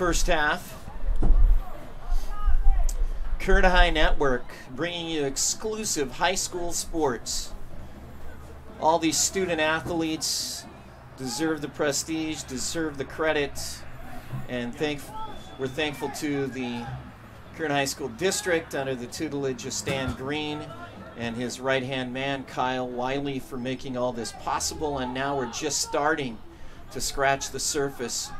first half. Curta High Network, bringing you exclusive high school sports. All these student athletes deserve the prestige, deserve the credit, and we're thankful to the Curta High School District under the tutelage of Stan Green and his right-hand man, Kyle Wiley, for making all this possible. And now we're just starting to scratch the surface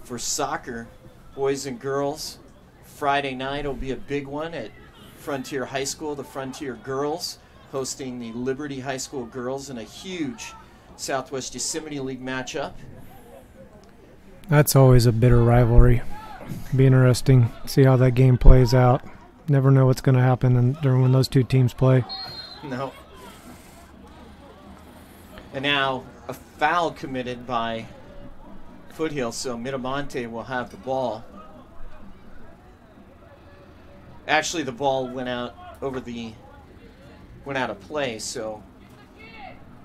for soccer, boys and girls. Friday night will be a big one at Frontier High School. The Frontier girls hosting the Liberty High School girls in a huge Southwest Yosemite League matchup. That's always a bitter rivalry. Be interesting. See how that game plays out. Never know what's going to happen during when those two teams play. No. And now a foul committed by Foothill, so Miramonte will have the ball. Actually, the ball went out of play, so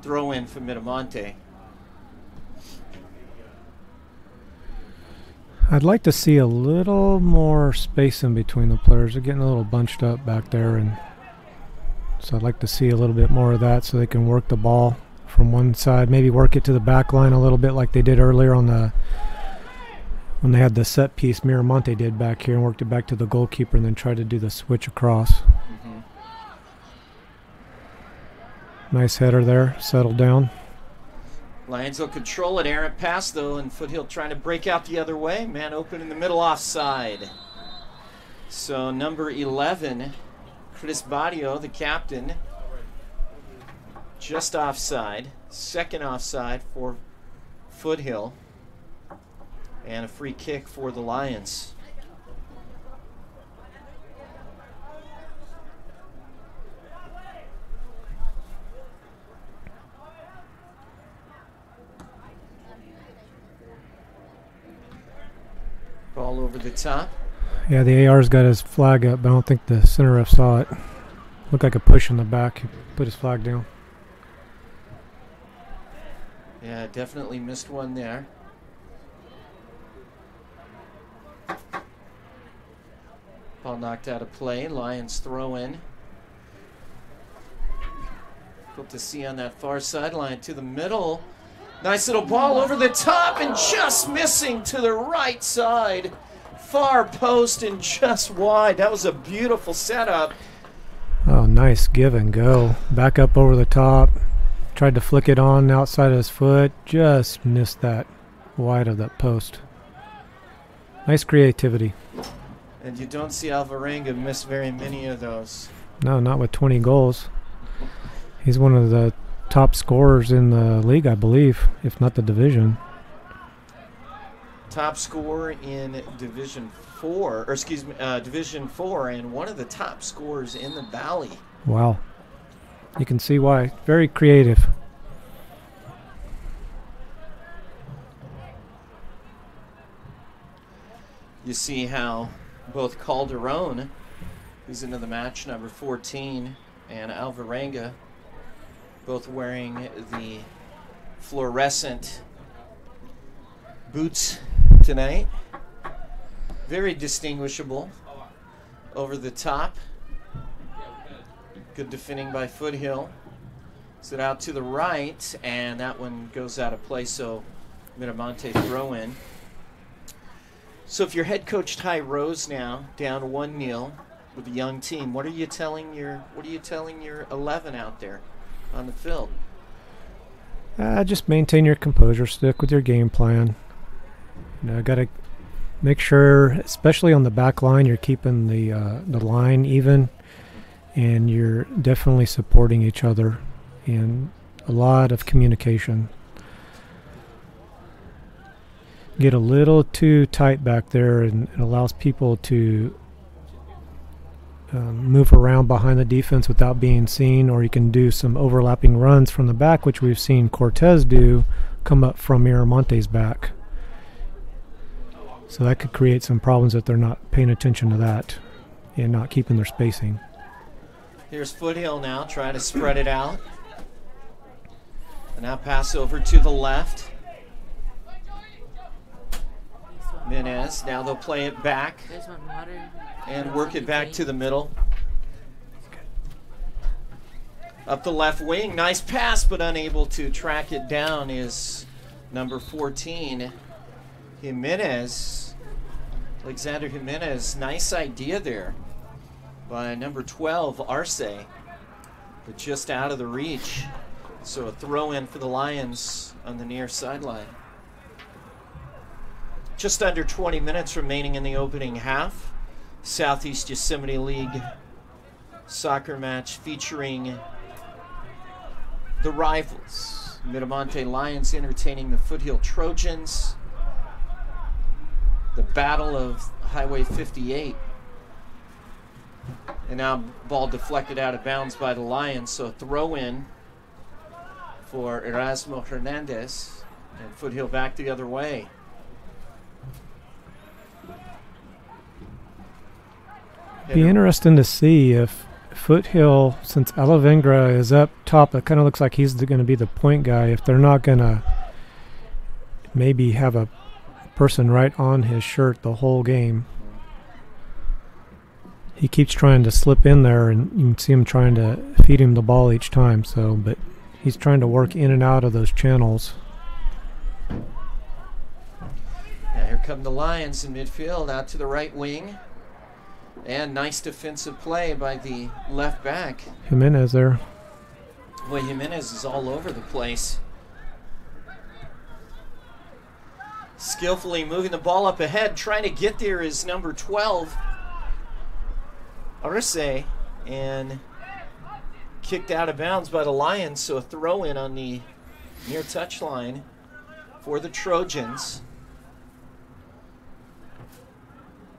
throw in for Miramonte. I'd like to see a little more space in between the players. They're getting a little bunched up back there, and so I'd like to see a little bit more of that so they can work the ball from one side, maybe work it to the back line a little bit like they did earlier when they had the set piece Miramonte did back here and worked it back to the goalkeeper and then tried to do the switch across. Mm-hmm. Nice header there, settled down. Lions will control it. Errant pass, though, and Foothill trying to break out the other way. Man open in the middle, offside. So number 11, Chris Badio, the captain, just offside. Second offside for Foothill. And a free kick for the Lions. Ball over the top. Yeah, the AR's got his flag up, but I don't think the center ref saw it. Looked like a push in the back. He put his flag down. Yeah, definitely missed one there. Ball knocked out of play. Lions throw in. Hope to see on that far sideline to the middle. Nice little ball over the top and just missing to the right side. Far post and just wide. That was a beautiful setup. Oh, nice give and go. Back up over the top. Tried to flick it on outside of his foot. Just missed that wide of that post. Nice creativity. And you don't see Alvarenga miss very many of those. No, not with 20 goals. He's one of the top scorers in the league, I believe, if not the division. Top scorer in Division 4, Division 4, and one of the top scorers in the Valley. Wow. You can see why. Very creative. You see how both Calderon, who's into the match, number 14, and Alvarenga, both wearing the fluorescent boots tonight. Very distinguishable. Over the top. Good defending by Foothill. Sit out to the right, and that one goes out of play, so Miramonte throw in. So if you're head coach Ty Rose now, down 1-0 with a young team, what are you telling your 11 out there on the field? Just maintain your composure, stick with your game plan. Got to make sure, especially on the back line, you're keeping the line even, and you're definitely supporting each other, and a lot of communication. Get a little too tight back there, and it allows people to move around behind the defense without being seen, or you can do some overlapping runs from the back, which we've seen Cortez do, come up from Miramonte's back. So that could create some problems if they're not paying attention to that and not keeping their spacing. Here's Foothill now trying to spread it out. And now pass over to the left. Menez. Now they'll play it back and work it back to the middle. Up the left wing. Nice pass, but unable to track it down is number 14, Jimenez. Alexander Jimenez. Nice idea there by number 12, Arce, but just out of the reach. So a throw in for the Lions on the near sideline. Just under 20 minutes remaining in the opening half. Southeast Yosemite League soccer match featuring the rivals. Miramonte Lions entertaining the Foothill Trojans. The Battle of Highway 58. And now ball deflected out of bounds by the Lions, so a throw in for Erasmo Hernandez, and Foothill back the other way. Be interesting to see if Foothill, since Alavengra is up top, it kind of looks like he's going to be the point guy. If they're not going to maybe have a person right on his shirt the whole game. He keeps trying to slip in there, and you can see him trying to feed him the ball each time. So, but he's trying to work in and out of those channels. Now here come the Lions in midfield, out to the right wing. And nice defensive play by the left back. Jimenez there. Boy, Jimenez is all over the place. Skillfully moving the ball up ahead. Trying to get there is number 12, Arce. And kicked out of bounds by the Lions. So a throw in on the near touchline for the Trojans.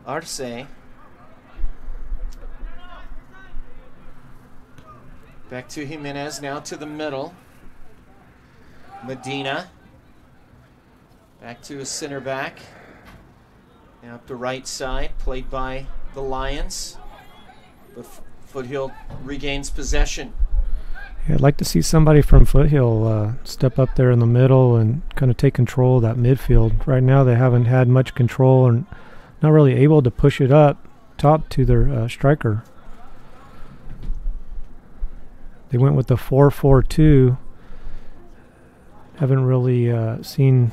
Arce. Back to Jimenez, now to the middle. Medina. Back to a center back. Now up the right side, played by the Lions. But Foothill regains possession. Yeah, I'd like to see somebody from Foothill step up there in the middle and kind of take control of that midfield. Right now they haven't had much control and not really able to push it up top to their striker. They went with the 4-4-2. Haven't really seen,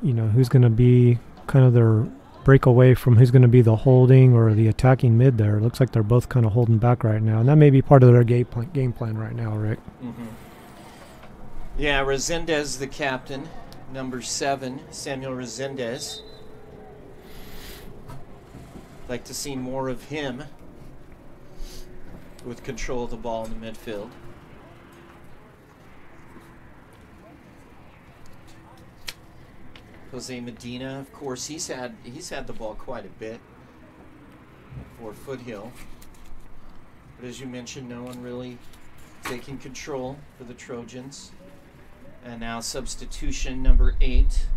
who's going to be kind of their breakaway from who's going to be the holding or the attacking mid there. It looks like they're both kind of holding back right now, and that may be part of their game plan right now, Rick. Mm-hmm. Yeah, Resendez, the captain, number 7, Samuel Resendez. Like to see more of him with control of the ball in the midfield. Jose Medina, of course, he's had the ball quite a bit for Foothill. But as you mentioned, no one really taking control for the Trojans. And now substitution number 8,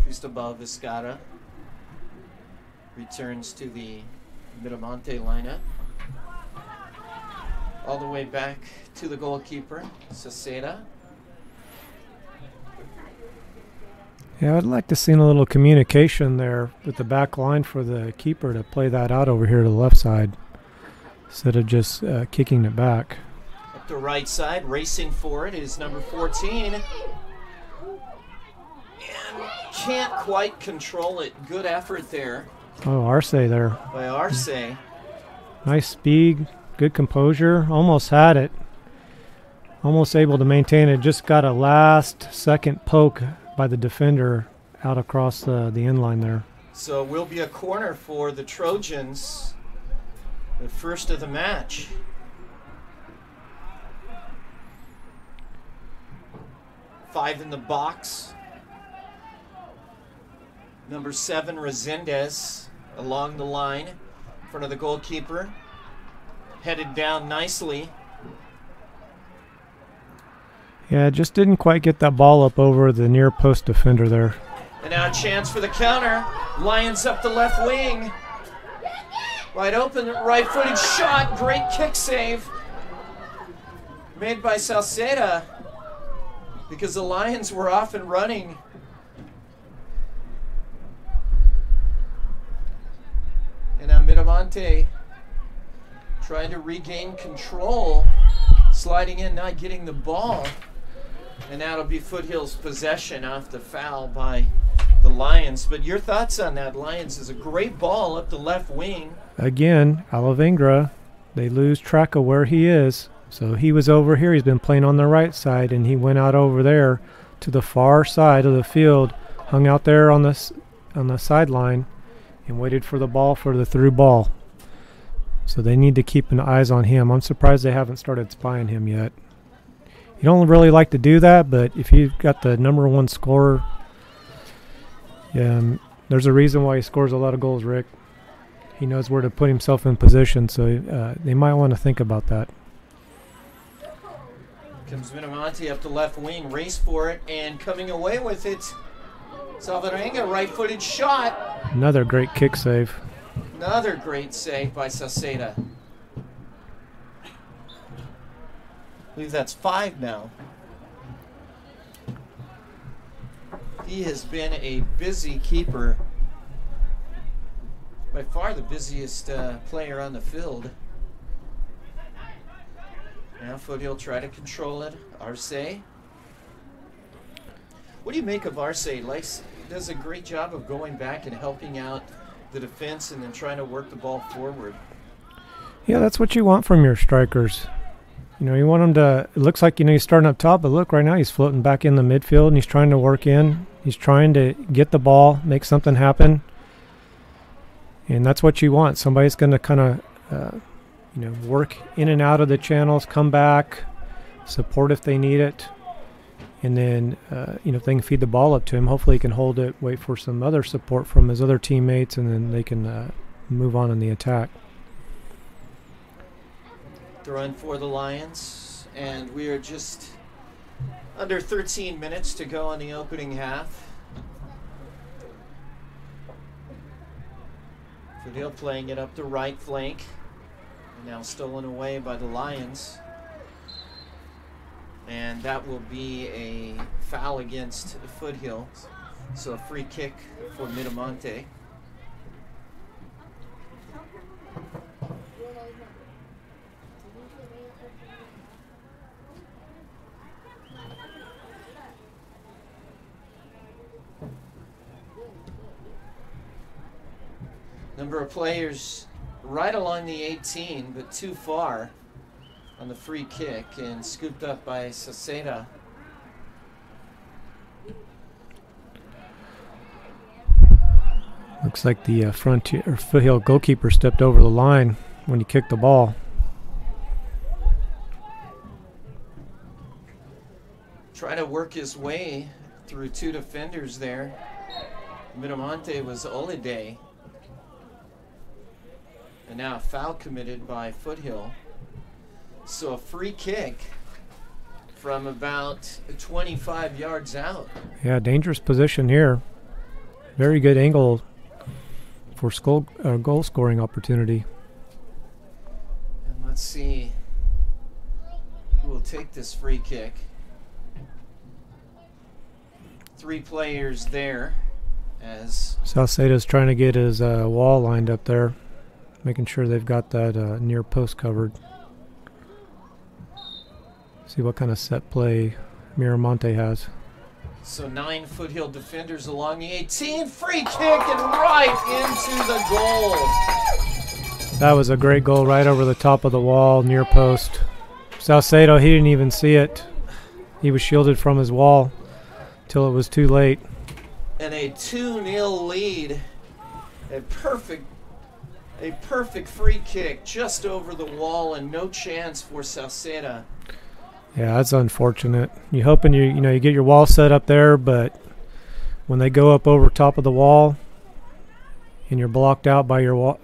Cristobal Vizcarra, returns to the Miramonte lineup. All the way back to the goalkeeper, Saceda. Yeah, I'd like to see a little communication there with the back line for the keeper to play that out over here to the left side instead of just kicking it back. Up the right side, racing for it is number 14. And can't quite control it. Good effort there. Oh, Arce there. By Arce. Nice speed, good composure. Almost had it. Almost able to maintain it. Just got a last second poke by the defender out across the end line there. So it will be a corner for the Trojans, the first of the match. Five in the box. Number 7, Resendez, along the line, in front of the goalkeeper. Headed down nicely. Yeah, just didn't quite get that ball up over the near post defender there. And now a chance for the counter. Lions up the left wing. Wide open, right-footed shot. Great kick save made by Salceda, because the Lions were off and running. Miramonte trying to regain control, sliding in, not getting the ball. And that'll be Foothill's possession off the foul by the Lions. But your thoughts on that? Lions is a great ball up the left wing. Again, Alavingra, they lose track of where he is. So he was over here. He's been playing on the right side, and he went out over there to the far side of the field, hung out there on the sideline, and waited for the ball for the through ball. So they need to keep an eyes on him. I'm surprised they haven't started spying him yet. You don't really like to do that, but if you've got the #1 scorer, there's a reason why he scores a lot of goals, Rick. He knows where to put himself in position, so they might want to think about that. Comes Miramonte up the left wing, race for it, and coming away with it, Salvarenga, right-footed shot. Another great kick save. Another great save by Sauceda. I believe that's 5 now. He has been a busy keeper. By far the busiest player on the field. Now Foothill try to control it. Arce. What do you make of Arce? Does a great job of going back and helping out the defense and then trying to work the ball forward. Yeah, that's what you want from your strikers. You know, you want him to, it looks like, he's starting up top, but look, right now he's floating back in the midfield and he's trying to work in. He's trying to get the ball, make something happen. And that's what you want. Somebody's going to kind of, work in and out of the channels, come back, support if they need it. And then, if they can feed the ball up to him, hopefully he can hold it, wait for some other support from his other teammates, and then they can move on in the attack. Throwing for the Lions, and we are just under 13 minutes to go in the opening half. Foothill playing it up the right flank. Now stolen away by the Lions. And that will be a foul against Foothill. So a free kick for Miramonte. Number of players right along the 18, but too far on the free kick, and scooped up by Sauceda. Looks like the Foothill goalkeeper stepped over the line when he kicked the ball. Try to work his way through 2 defenders there. Miramonte was Olide. And now a foul committed by Foothill. So a free kick from about 25 yards out. Yeah, dangerous position here. Very good angle for goal scoring opportunity. And let's see who will take this free kick. 3 players there as Sauceda's trying to get his wall lined up there, making sure they've got that near post covered. See what kind of set play Miramonte has. So 9 Foothill defenders along the 18. Free kick and right into the goal. That was a great goal right over the top of the wall, near post. Sauceda, he didn't even see it. He was shielded from his wall till it was too late. And a 2-0 lead. A perfect free kick just over the wall and no chance for Sauceda. Yeah, that's unfortunate. You're hoping you get your wall set up there, but when they go up over top of the wall and you're blocked out by your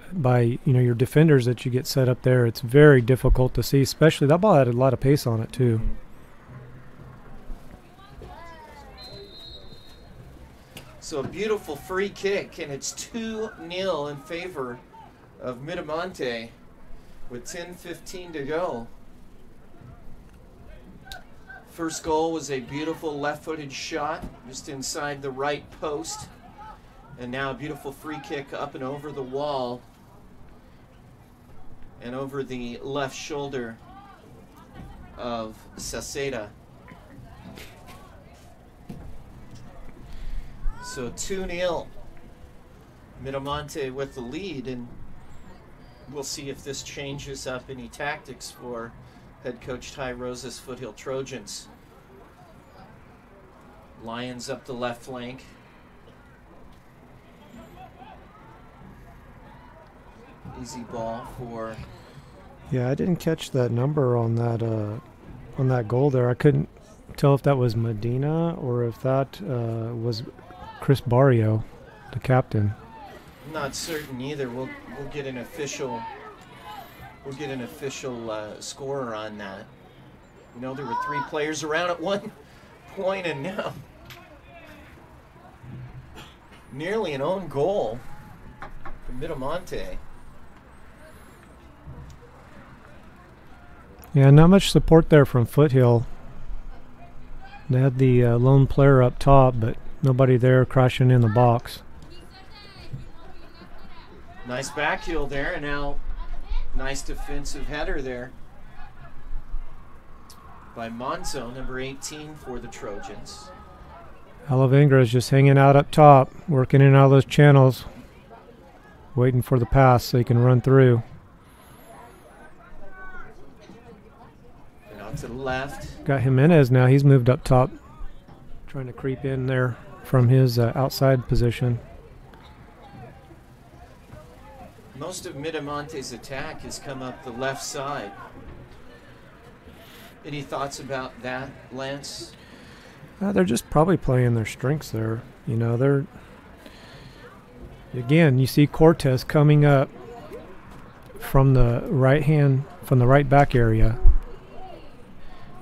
defenders that you get set up there, it's very difficult to see. Especially that ball had a lot of pace on it too. So a beautiful free kick, and it's 2-0 in favor of Miramonte with 10:15 to go. First goal was a beautiful left-footed shot just inside the right post. And now a beautiful free kick up and over the wall. and over the left shoulder of Saceda. So 2-0. Miramonte with the lead, and we'll see if this changes up any tactics for head coach Ty Rosa's Foothill Trojans. Lions up the left flank. Easy ball for... Yeah, I didn't catch that number on that goal there. I couldn't tell if that was Medina or if that was Chris Barrio, the captain. I'm not certain either. We'll get an official scorer on that. You know, there were 3 players around at one point, and now nearly an own goal for Miramonte. Yeah, not much support there from Foothill. They had the lone player up top, but nobody there crashing in the box. Nice back heel there, and now nice defensive header there by Monzo, number 18 for the Trojans. Alavengra is just hanging out up top, working in all those channels, waiting for the pass so he can run through. And out to the left. Got Jimenez now. He's moved up top, trying to creep in there from his outside position. Most of Miramonte's attack has come up the left side. Any thoughts about that, Lance? They're just probably playing their strengths there. You know, they're... Again, you see Cortez coming up from the right back area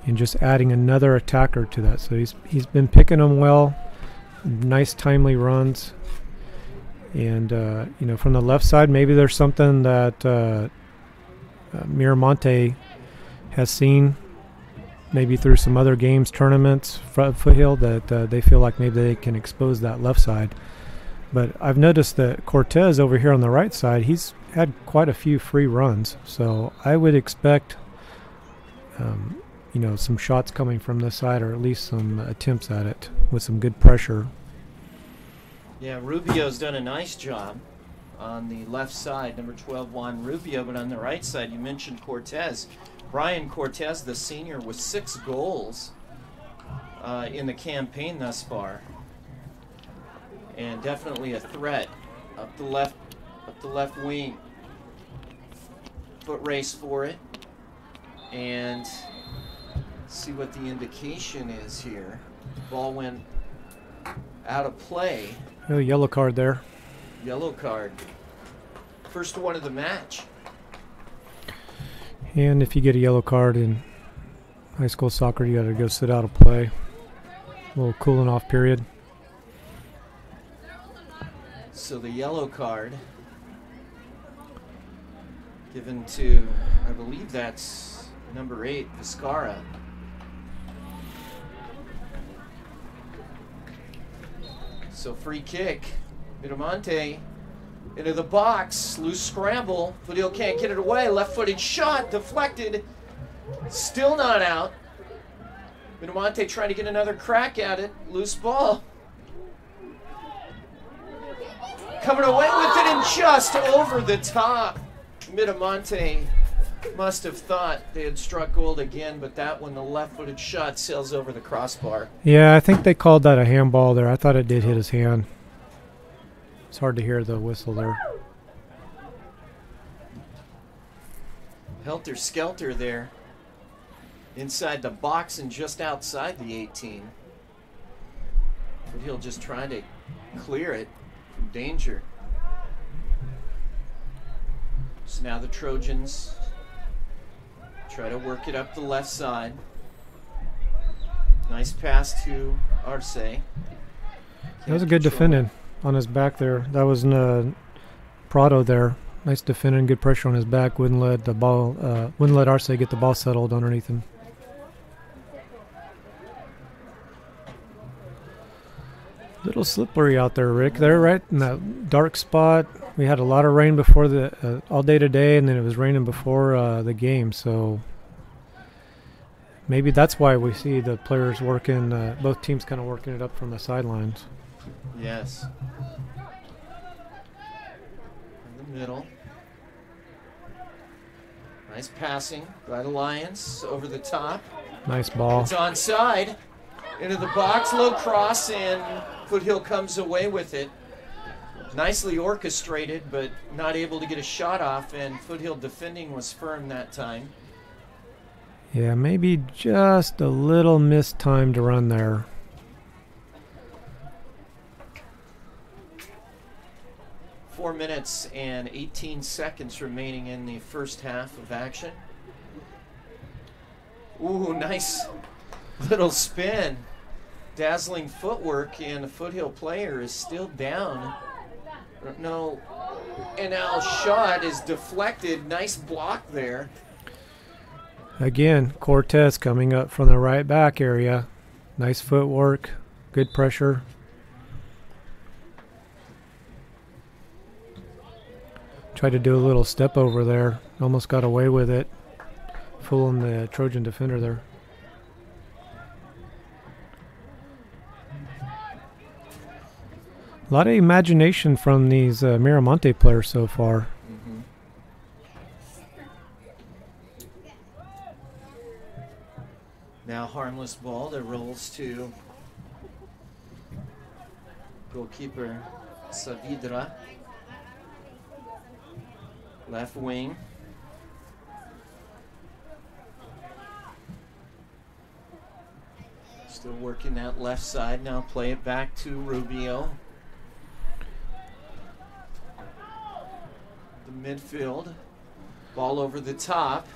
and just adding another attacker to that. So he's been picking them well. Nice timely runs. And, you know, from the left side, maybe there's something that Miramonte has seen, maybe through some other games, tournaments, Foothill, that they feel like maybe they can expose that left side. But I've noticed that Cortez over here on the right side, he's had quite a few free runs. So I would expect, you know, some shots coming from this side, or at least some attempts at it with some good pressure. Yeah, Rubio's done a nice job on the left side, number 12, Juan Rubio, but on the right side, you mentioned Cortez. Brian Cortez, the senior, with 6 goals in the campaign thus far. And definitely a threat up the left wing. Foot race for it. And see what the indication is here. The ball went out of play. Oh, yellow card there. Yellow card. First one of the match. And if you get a yellow card in high school soccer, you got to go sit out of play. A little cooling off period. So the yellow card given to, I believe that's number 8, Viscara. So free kick. Miramonte into the box. Loose scramble. Foothill can't get it away. Left-footed shot. Deflected. Still not out. Miramonte trying to get another crack at it. Loose ball. Coming away with it and just over the top. Miramonte must have thought they had struck gold again, but that one, the left-footed shot, sails over the crossbar. Yeah, I think they called that a handball there. I thought it did hit his hand. It's hard to hear the whistle there. Helter-skelter there. Inside the box and just outside the 18. Foothill just trying to clear it from danger. So now the Trojans try to work it up the left side. Nice pass to Arce. That was a good defending on his back there. That was Prado there. Nice defending, good pressure on his back. Wouldn't let Arce get the ball settled underneath him. Little slippery out there, Rick. They're right in that dark spot. We had a lot of rain before the all day today, and then it was raining before the game. So maybe that's why we see the players working, both teams kind of working it up from the sidelines. Yes. In the middle. Nice passing by the Lions over the top. Nice ball. It's onside. Into the box, low cross, and Foothill comes away with it. Nicely orchestrated, but not able to get a shot off, and Foothill defending was firm that time. Yeah, maybe just a little missed time to run there. Four minutes and 18 seconds remaining in the first half of action. Ooh, nice little spin. Dazzling footwork, and the Foothill player is still down. No, and now shot is deflected. Nice block there. Again, Cortez coming up from the right back area. Nice footwork, good pressure. Tried to do a little step over there. Almost got away with it. Fooling the Trojan defender there. A lot of imagination from these Miramonte players so far. Mm-hmm. Now harmless ball that rolls to goalkeeper Saavedra. Left wing. Still working that left side. Now play it back to Rubio. The midfield. Ball over the top.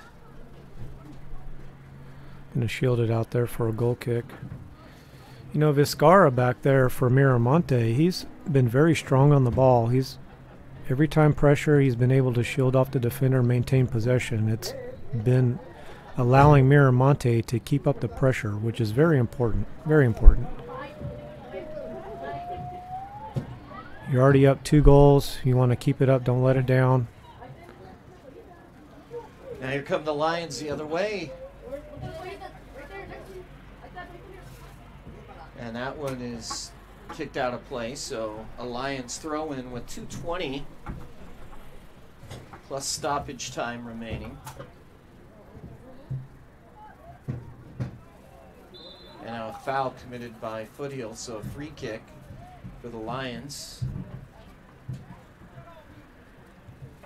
Gonna shield it out there for a goal kick. You know, Vizcarra back there for Miramonte, he's been very strong on the ball. He's every time pressure, he's been able to shield off the defender and maintain possession. It's been allowing Miramonte to keep up the pressure, which is very important. Very important. You're already up 2 goals. You want to keep it up. Don't let it down. Now here come the Lions the other way. And that one is kicked out of play, so a Lions throw in with 2:20 plus stoppage time remaining. And now a foul committed by Foothill, so a free kick for the Lions.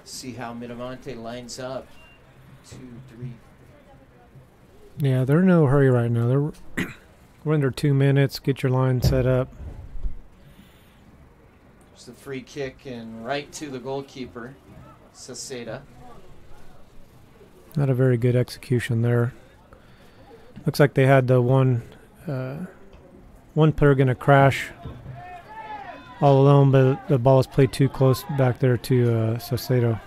See how Miramonte lines up. 2, 3. Yeah, they're in no hurry right now. We're under 2 minutes. Get your line set up. There's the free kick and right to the goalkeeper, Saseda. Not a very good execution there. Looks like they had the one player going to crash all alone, but the ball was played too close back there to Saseda.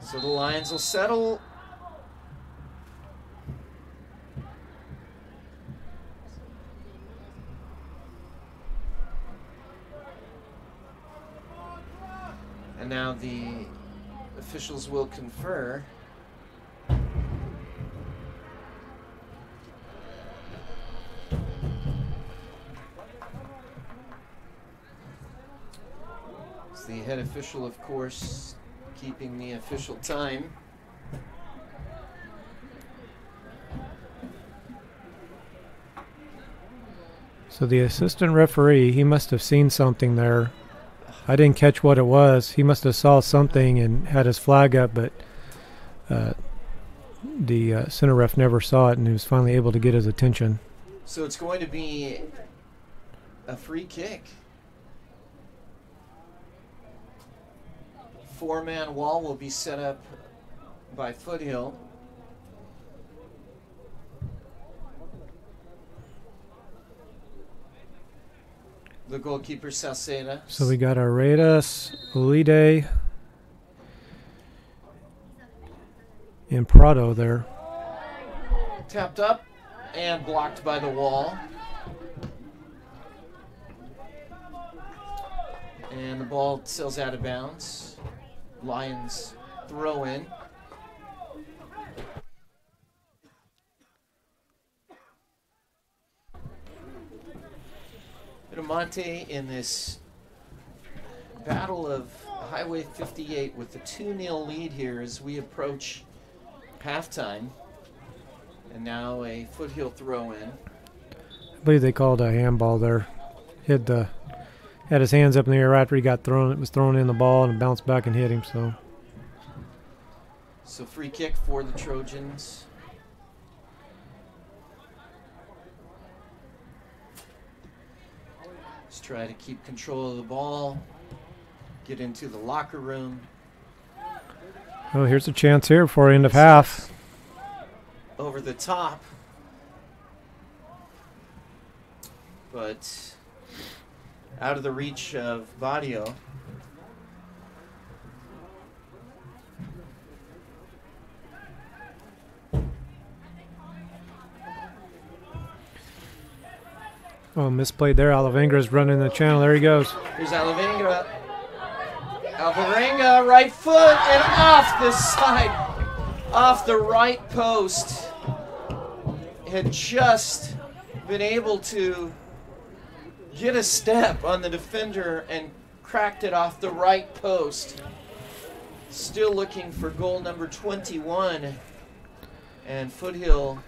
So the Lions will settle. And now the officials will confer. It's the head official, of course, keeping the official time. So the assistant referee, he must have seen something there. I didn't catch what it was. He must have saw something and had his flag up, but the center ref never saw it, and he was finally able to get his attention. So it's going to be a free kick. 4-man wall will be set up by Foothill. The goalkeeper, Saseda. So we got Aredas, Olide, and Prado there. Tapped up and blocked by the wall. And the ball sails out of bounds. Lions throw in. Monte in this battle of Highway 58 with the 2-0 lead here as we approach halftime. And now a Foothill throw in. I believe they called a handball there. Had his hands up in the air after he got thrown. It was thrown in the ball and bounced back and hit him. So free kick for the Trojans. Let's try to keep control of the ball. Get into the locker room. Oh, here's a chance here before the end of half. Over the top. But out of the reach of Badio. Oh, misplayed there. Alavengra's running the channel. There he goes. Here's Alavengra. Alvarenga, right foot, and off the side. Off the right post. Had just been able to get a step on the defender and cracked it off the right post. Still looking for goal number 21. And Foothill.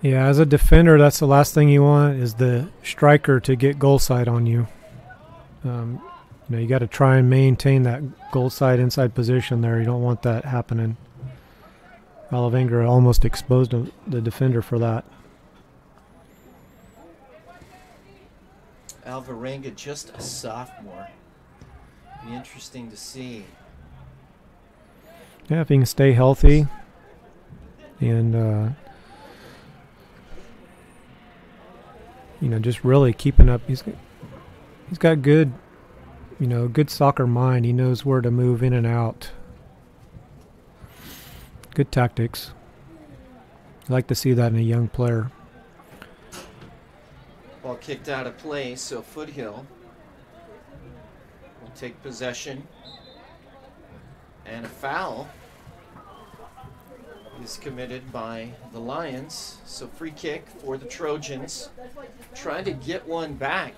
Yeah, as a defender, that's the last thing you want is the striker to get goal side on you. You got to try and maintain that goal side inside position there. You don't want that happening. Alavengra almost exposed the defender for that. Alvarenga, just a sophomore. Be interesting to see. Yeah, if he can stay healthy and just really keeping up. He's got good, good soccer mind. He knows where to move in and out. Good tactics. I like to see that in a young player. Ball kicked out of play, so Foothill will take possession. And a foul is committed by the Lions. So free kick for the Trojans. Trying to get one back.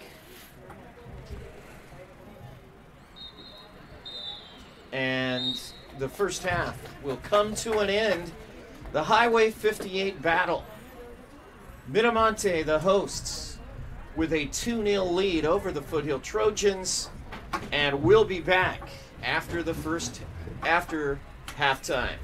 And the first half will come to an end. The Highway 58 battle. Miramonte, the hosts, with a 2-0 lead over the Foothill Trojans. And we'll be back after halftime.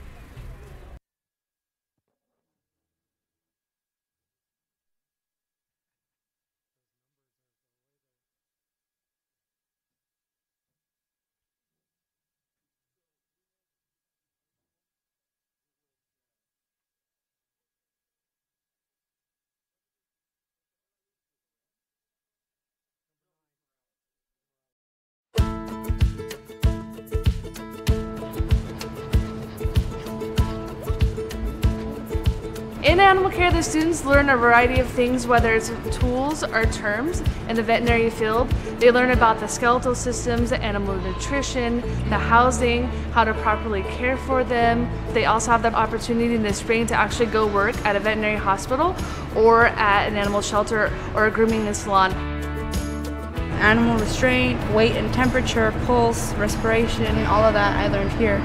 In animal care, the students learn a variety of things, whether it's tools or terms. In the veterinary field, they learn about the skeletal systems, the animal nutrition, the housing, how to properly care for them. They also have the opportunity in the spring to actually go work at a veterinary hospital or at an animal shelter or a grooming salon. Animal restraint, weight and temperature, pulse, respiration, all of that I learned here.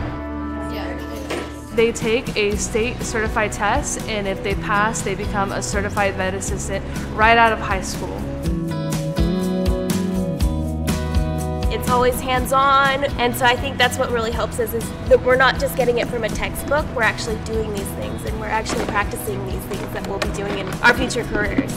They take a state certified test, and if they pass, they become a certified vet assistant right out of high school. It's always hands-on, and so I think that's what really helps us is that we're not just getting it from a textbook, we're actually doing these things, and we're actually practicing these things that we'll be doing in our future careers.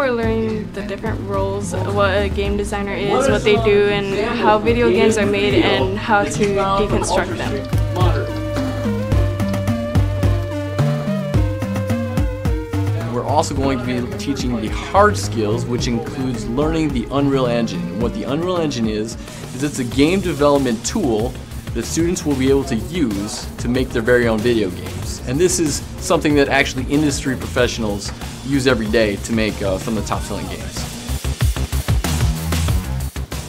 we're learning the different roles, what a game designer is, what they do, and how video games are made, and how to deconstruct them. We're also going to be teaching the hard skills, which includes learning the Unreal Engine. And what the Unreal Engine is it's a game development tool that students will be able to use to make their very own video games. And this is something that actually industry professionals use every day to make some of the top-selling games.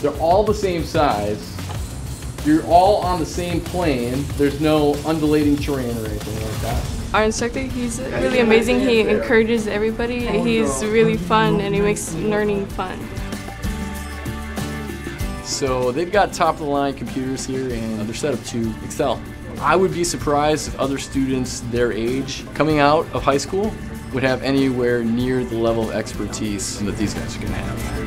They're all the same size. You're all on the same plane. There's no undulating terrain or anything like that. Our instructor, he's really amazing. He encourages everybody. He's really fun, and he makes learning fun. So they've got top-of-the-line computers here, and they're set up to excel. I would be surprised if other students their age coming out of high school would have anywhere near the level of expertise that these guys are going to have.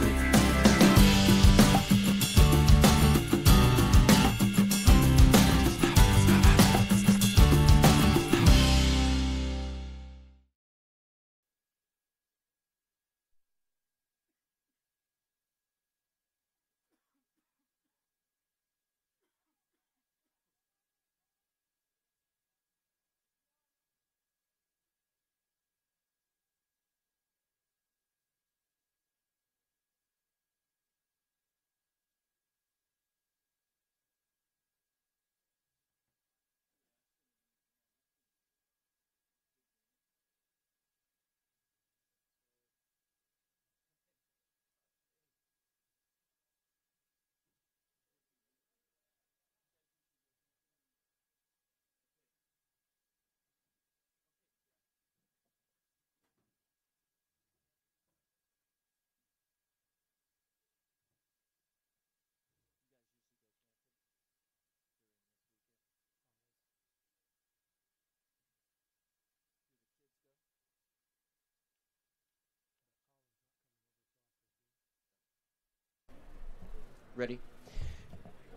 Ready?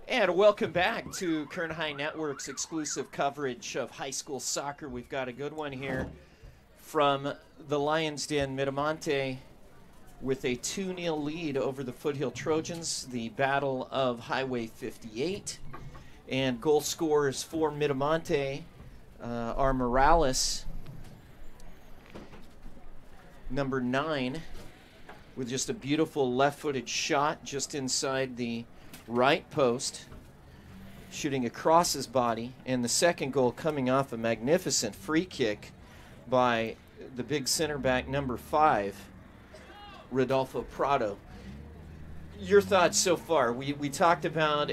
And welcome back to Kern High Network's exclusive coverage of high school soccer. We've got a good one here from the Lions Den Miramonte with a 2-0 lead over the Foothill Trojans, the Battle of Highway 58. And goal scorers for Miramonte are Morales, number 9, with just a beautiful left-footed shot just inside the right post, shooting across his body. And the second goal coming off a magnificent free kick by the big center back, number 5, Rodolfo Prado. Your thoughts so far? We talked about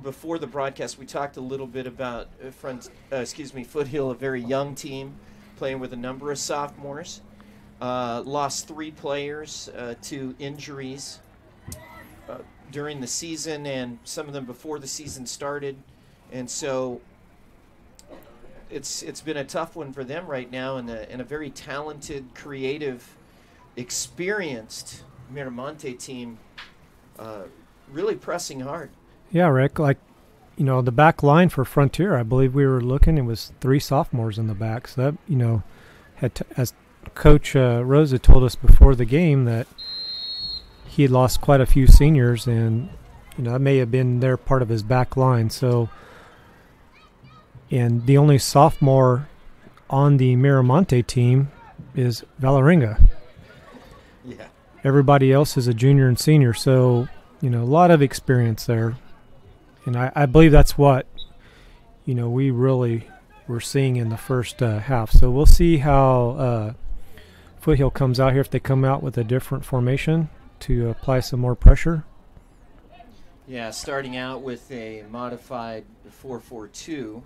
before the broadcast. We talked a little bit about Foothill, a very young team playing with a number of sophomores. Lost 3 players to injuries during the season, and some of them before the season started, and so it's been a tough one for them right now, and a very talented, creative, experienced Miramonte team really pressing hard. Yeah, Rick, the back line for Frontier, I believe we were looking, it was 3 sophomores in the back, so that, as Coach Rosa told us before the game, that he had lost quite a few seniors, and that may have been their part of his back line. So, and the only sophomore on the Miramonte team is Valerenga. Yeah. Everybody else is a junior and senior, so a lot of experience there, and I believe that's what we really were seeing in the first half. So we'll see how Foothill comes out here, if they come out with a different formation to apply some more pressure. Yeah, starting out with a modified 4-4-2.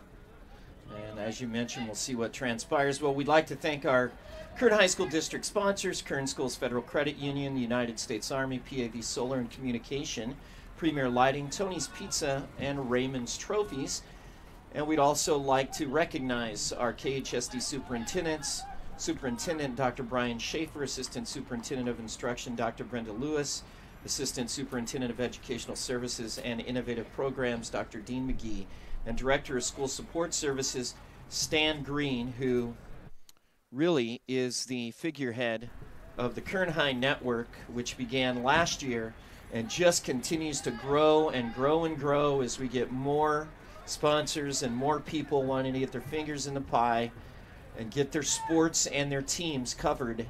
And as you mentioned, we'll see what transpires. Well, we'd like to thank our Kern High School District sponsors, Kern Schools Federal Credit Union, the United States Army, PAV Solar and Communication, Premier Lighting, Tony's Pizza, and Raymond's Trophies. And we'd also like to recognize our KHSD superintendents, Superintendent Dr. Brian Schaefer, Assistant Superintendent of Instruction Dr. Brenda Lewis, Assistant Superintendent of Educational Services and Innovative Programs Dr. Dean McGee, and Director of School Support Services Stan Green, who really is the figurehead of the Kern High Network, which began last year and just continues to grow and grow and grow as we get more sponsors and more people wanting to get their fingers in the pie and get their sports and their teams covered.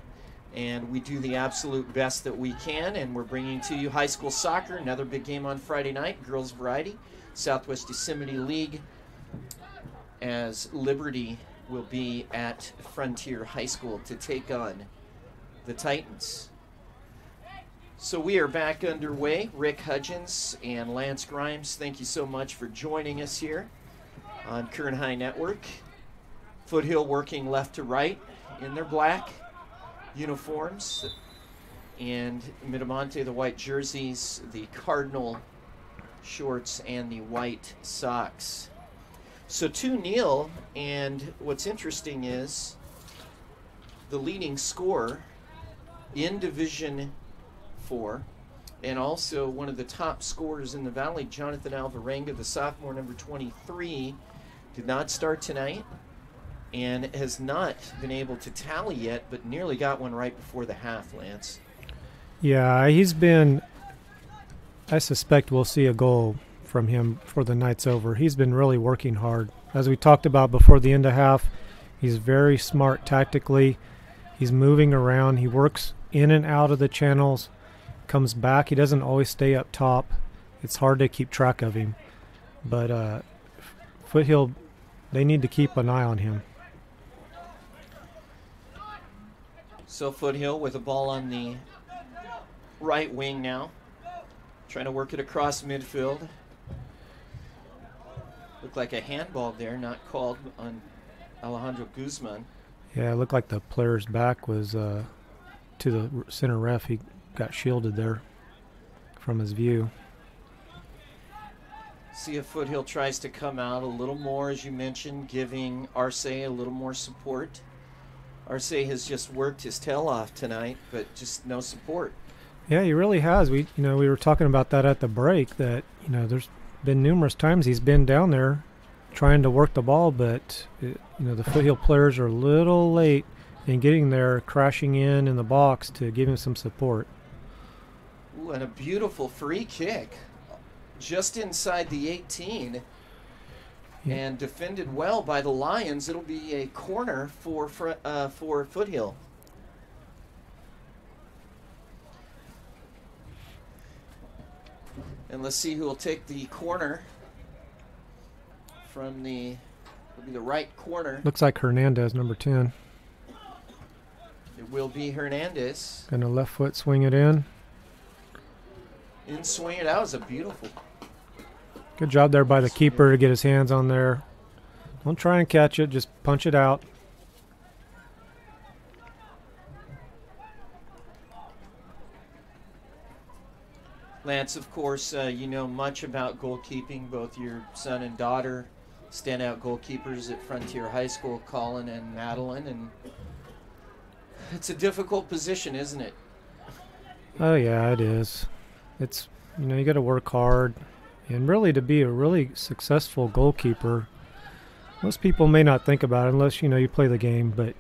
And we do the absolute best that we can, and we're bringing to you high school soccer, another big game on Friday night, girls variety, Southwest Yosemite League, as Liberty will be at Frontier High School to take on the Titans. So we are back underway. Rick Hudgens and Lance Grimes, thank you so much for joining us here on Kern High Network. Foothill working left to right in their black uniforms, and Miramonte, the white jerseys, the Cardinal shorts, and the white socks. So 2-0, and what's interesting is the leading scorer in Division 4, and also one of the top scorers in the Valley, Jonathan Alvarenga, the sophomore, number 23, did not start tonight and has not been able to tally yet, but nearly got one right before the half, Lance. Yeah, he's been, I suspect we'll see a goal from him for the night's over. He's been really working hard. As we talked about before the end of half, he's very smart tactically. He's moving around. He works in and out of the channels, comes back. He doesn't always stay up top. It's hard to keep track of him. But Foothill, they need to keep an eye on him. So Foothill with a ball on the right wing now, trying to work it across midfield. Looked like a handball there, not called on Alejandro Guzman. Yeah, it looked like the player's back was to the center ref. He got shielded there from his view. See if Foothill tries to come out a little more, as you mentioned, giving Arce a little more support. Arce has just worked his tail off tonight, but just no support. Yeah, he really has. We were talking about that at the break, that there's been numerous times he's been down there trying to work the ball, but the Foothill players are a little late in getting there, crashing in the box to give him some support. Ooh, and a beautiful free kick just inside the 18. And defended well by the Lions. It'll be a corner for Foothill. And let's see who will take the corner from the right corner. Looks like Hernandez, number 10. It will be Hernandez. Gonna left foot swing it in. In swing it out. Was a beautiful. Good job there by the keeper to get his hands on there. Don't try and catch it, just punch it out. Lance, of course, you know much about goalkeeping. Both your son and daughter, standout goalkeepers at Frontier High School, Colin and Madeline. And it's a difficult position, isn't it? Oh, yeah, it is. It's, you got to work hard. And really, to be a really successful goalkeeper, most people may not think about it unless, you play the game, but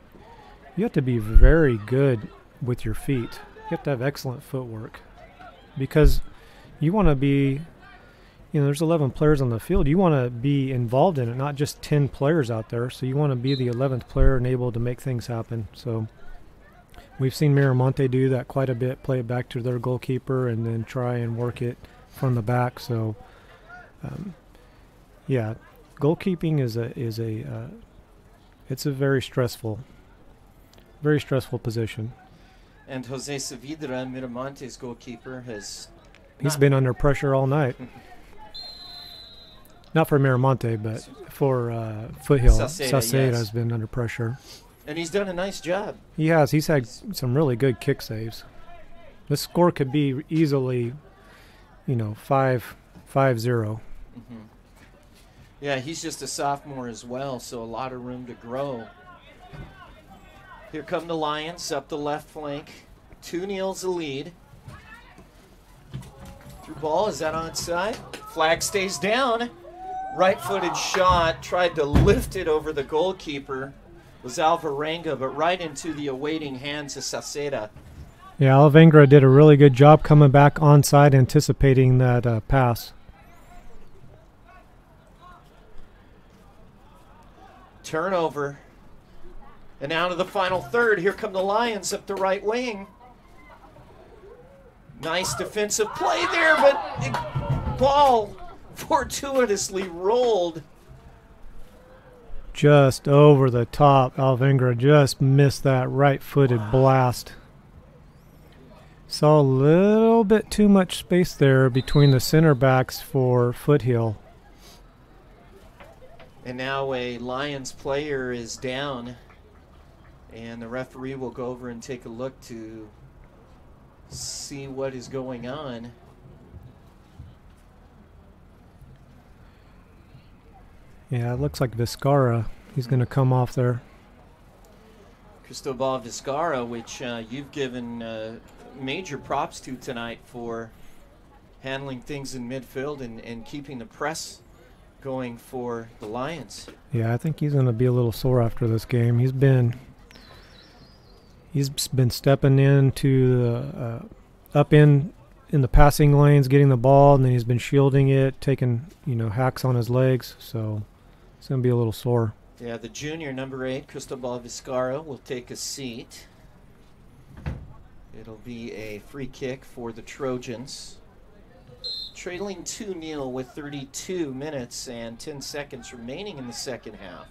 you have to be very good with your feet. You have to have excellent footwork because you want to be, there's 11 players on the field. You want to be involved in it, not just 10 players out there. So you want to be the 11th player and able to make things happen. So we've seen Miramonte do that quite a bit, play it back to their goalkeeper and then try and work it from the back. So yeah, goalkeeping is it's a very stressful position. And Jose Saavedra, Miramonte's goalkeeper, he's been under pressure all night. Not for Miramonte, but for Foothill. Saceda has been under pressure. And he's done a nice job. He has. He's had some really good kick saves. This score could be easily, 5-0. Mm-hmm. Yeah, he's just a sophomore as well, so a lot of room to grow. Here come the Lions up the left flank. 2-0's the lead. Through ball, is that onside? Flag stays down. Right-footed shot, tried to lift it over the goalkeeper. Was Alvarenga, but right into the awaiting hands of Saceda. Yeah, Alvingra did a really good job coming back onside, anticipating that pass. Turnover. And now to the final third. Here come the Lions up the right wing. Nice defensive play there, but the ball fortuitously rolled. Just over the top. Alvingra just missed that right-footed blast. Saw a little bit too much space there between the center backs for Foothill. And now a Lions player is down, and the referee will go over and take a look to see what is going on. Yeah, it looks like Vizcarra. He's going to come off there. Cristobal Vizcarra, which you've given major props to tonight for handling things in midfield and keeping the press going for the Lions. Yeah, I think he's going to be a little sore after this game. He's been stepping into the up in the passing lanes, getting the ball, and then he's been shielding it, taking hacks on his legs. So it's going to be a little sore. Yeah, the junior number 8, Cristobal Vizcarra, will take a seat. It'll be a free kick for the Trojans. Trailing 2-0 with 32 minutes and 10 seconds remaining in the second half.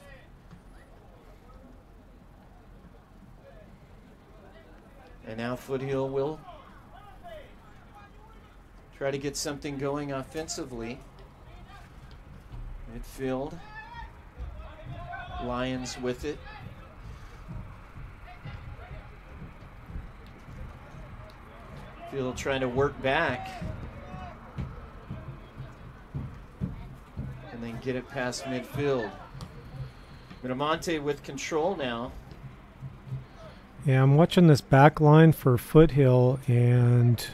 And now Foothill will try to get something going offensively. Midfield. Lions with it. Field trying to work back. And then get it past midfield. Miramonte with control now. Yeah, I'm watching this back line for Foothill, and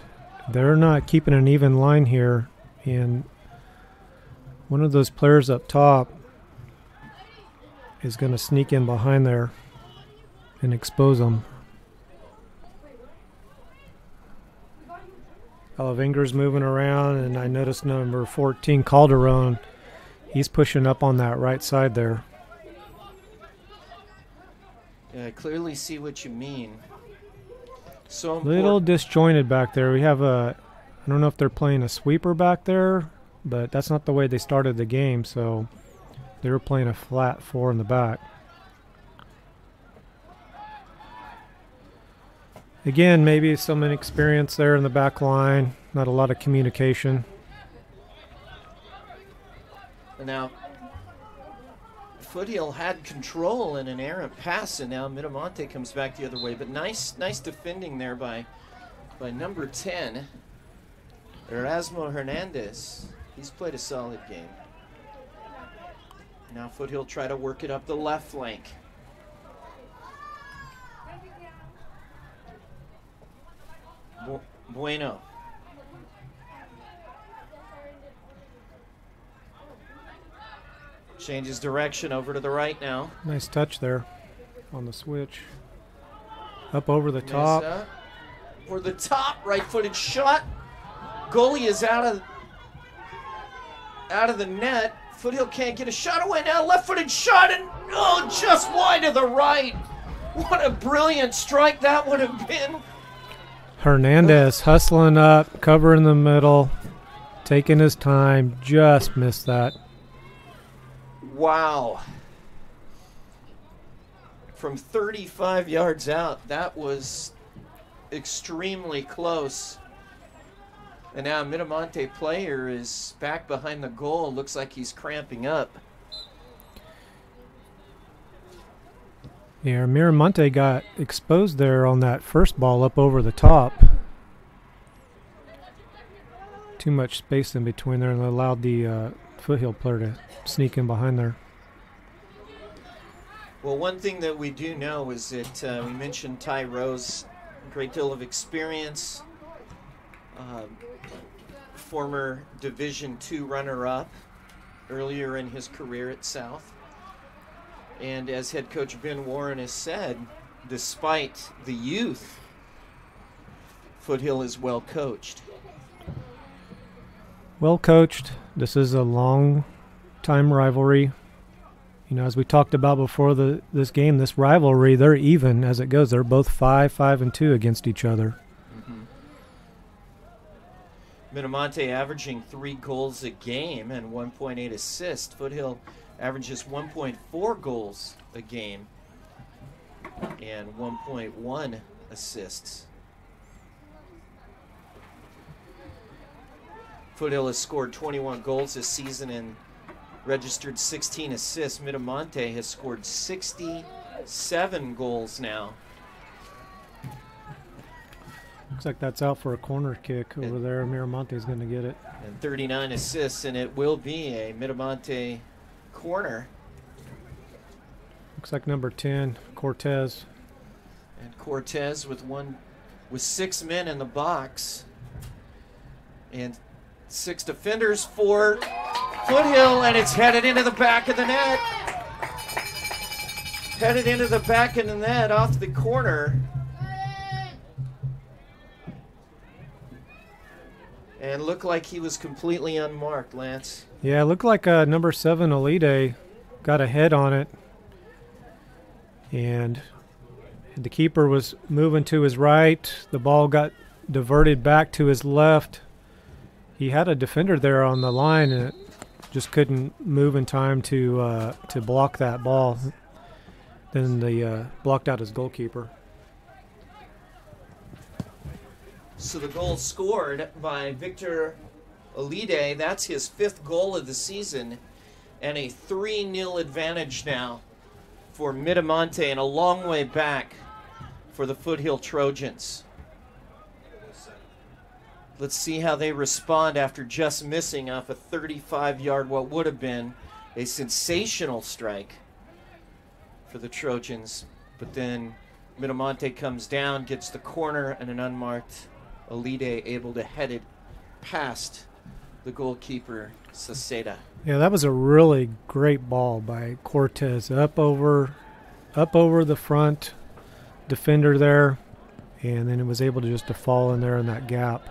they're not keeping an even line here. And one of those players up top is going to sneak in behind there and expose them. Alavinger's moving around, and I noticed number 14, Calderon, he's pushing up on that right side there. Yeah, I clearly see what you mean. So little disjointed back there. We have I don't know if they're playing a sweeper back there, but that's not the way they started the game, so they were playing a flat 4 in the back. Again, maybe some inexperience there in the back line, not a lot of communication. And now Foothill had control in an errant pass, and now Miramonte comes back the other way. But nice defending there by number 10, Erasmo Hernandez. He's played a solid game. Now Foothill try to work it up the left flank. Bueno. Changes direction over to the right now. Nice touch there on the switch. Up over the top. Mesa for the top, right-footed shot. Goalie is out of the net. Foothill can't get a shot away now. Left-footed shot, and just wide to the right. What a brilliant strike that would have been. Hernandez hustling up, covering the middle, taking his time, just missed that. Wow. From 35 yards out, that was extremely close. And now a Miramonte player is back behind the goal. Looks like he's cramping up. Yeah, Miramonte got exposed there on that first ball up over the top. Too much space in between there, and allowed the Foothill player to sneak in behind there. Well, one thing that we do know is that we mentioned Ty Rose, a great deal of experience, former Division II runner-up earlier in his career at South. And as head coach Ben Warren has said, despite the youth, Foothill is well coached. Well coached. This is a long time rivalry. You know, as we talked about before this game, this rivalry, they're even as it goes. They're both 5-5-2 against each other. Miramonte averaging 3 goals a game and 1.8 assists. Foothill averages 1.4 goals a game and 1.1 assists. Foothill has scored 21 goals this season and registered 16 assists. Miramonte has scored 67 goals now. Looks like that's out for a corner kick over there. Miramonte's going to get it. And 39 assists, and it will be a Miramonte corner. Looks like number 10, Cortez. And Cortez with 6 men in the box. And 6 defenders for Foothill, and it's headed into the back of the net. Headed into the back of the net off the corner. And looked like he was completely unmarked, Lance. Yeah, it looked like number 7, Alide, got a head on it. And the keeper was moving to his right. The ball got diverted back to his left. He had a defender there on the line and it just couldn't move in time to block that ball. Then they blocked out his goalkeeper. So the goal scored by Victor Alide, that's his 5th goal of the season, and a 3-0 advantage now for Miramonte and a long way back for the Foothill Trojans. Let's see how they respond after just missing off a 35-yard, what would have been a sensational strike for the Trojans. But then Miramonte comes down, gets the corner, and an unmarked Alide able to head it past the goalkeeper, Saceda. Yeah, that was a really great ball by Cortez. Up over the front defender there, and then it was able to just to fall in there in that gap.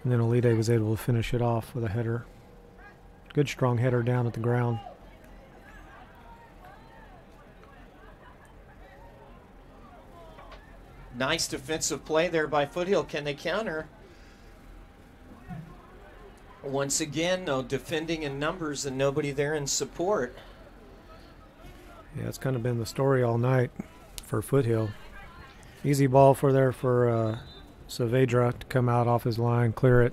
And then Alide was able to finish it off with a header. Good strong header down at the ground. Nice defensive play there by Foothill. Can they counter? Once again, no defending in numbers and nobody there in support. Yeah, it's kind of been the story all night for Foothill. Easy ball for Saavedra to come out off his line, clear it.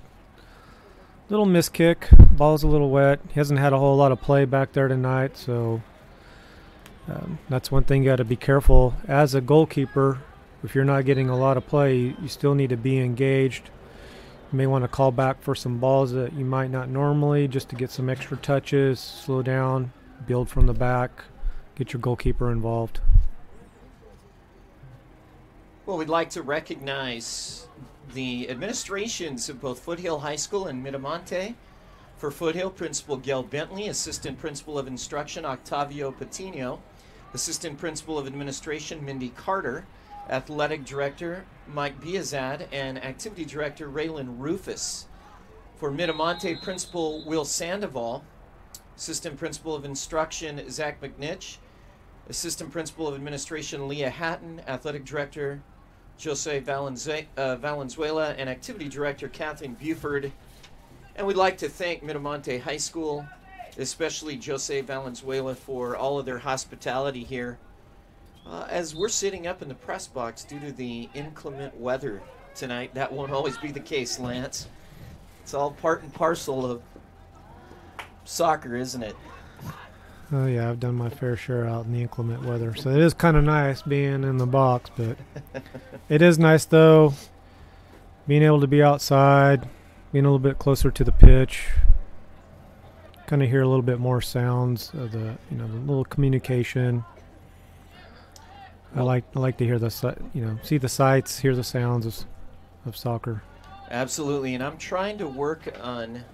Little miss kick. Ball's a little wet. He hasn't had a whole lot of play back there tonight, so that's one thing you got to be careful as a goalkeeper. If you're not getting a lot of play, you still need to be engaged. You may want to call back for some balls that you might not normally, just to get some extra touches, slow down, build from the back, get your goalkeeper involved. Well, we'd like to recognize the administrations of both Foothill High School and Miramonte. For Foothill, Principal Gail Bentley, Assistant Principal of Instruction Octavio Patino, Assistant Principal of Administration Mindy Carter, Athletic Director Mike Biazad, and Activity Director Raylan Rufus. For Miramonte, Principal Will Sandoval, Assistant Principal of Instruction Zach McNitch, Assistant Principal of Administration Leah Hatton, Athletic Director Jose Valenzuela, and Activity Director Kathleen Buford. And we'd like to thank Miramonte High School, especially Jose Valenzuela, for all of their hospitality here. As we're sitting up in the press box due to the inclement weather tonight, that won't always be the case, Lance. It's all part and parcel of soccer, isn't it? Oh yeah, I've done my fair share out in the inclement weather, so it is kind of nice being in the box, but it is nice though being able to be outside, being a little bit closer to the pitch, kind of hear a little bit more sounds of the the little communication. I like to hear see the sights, hear the sounds of soccer. Absolutely, and I'm trying to work on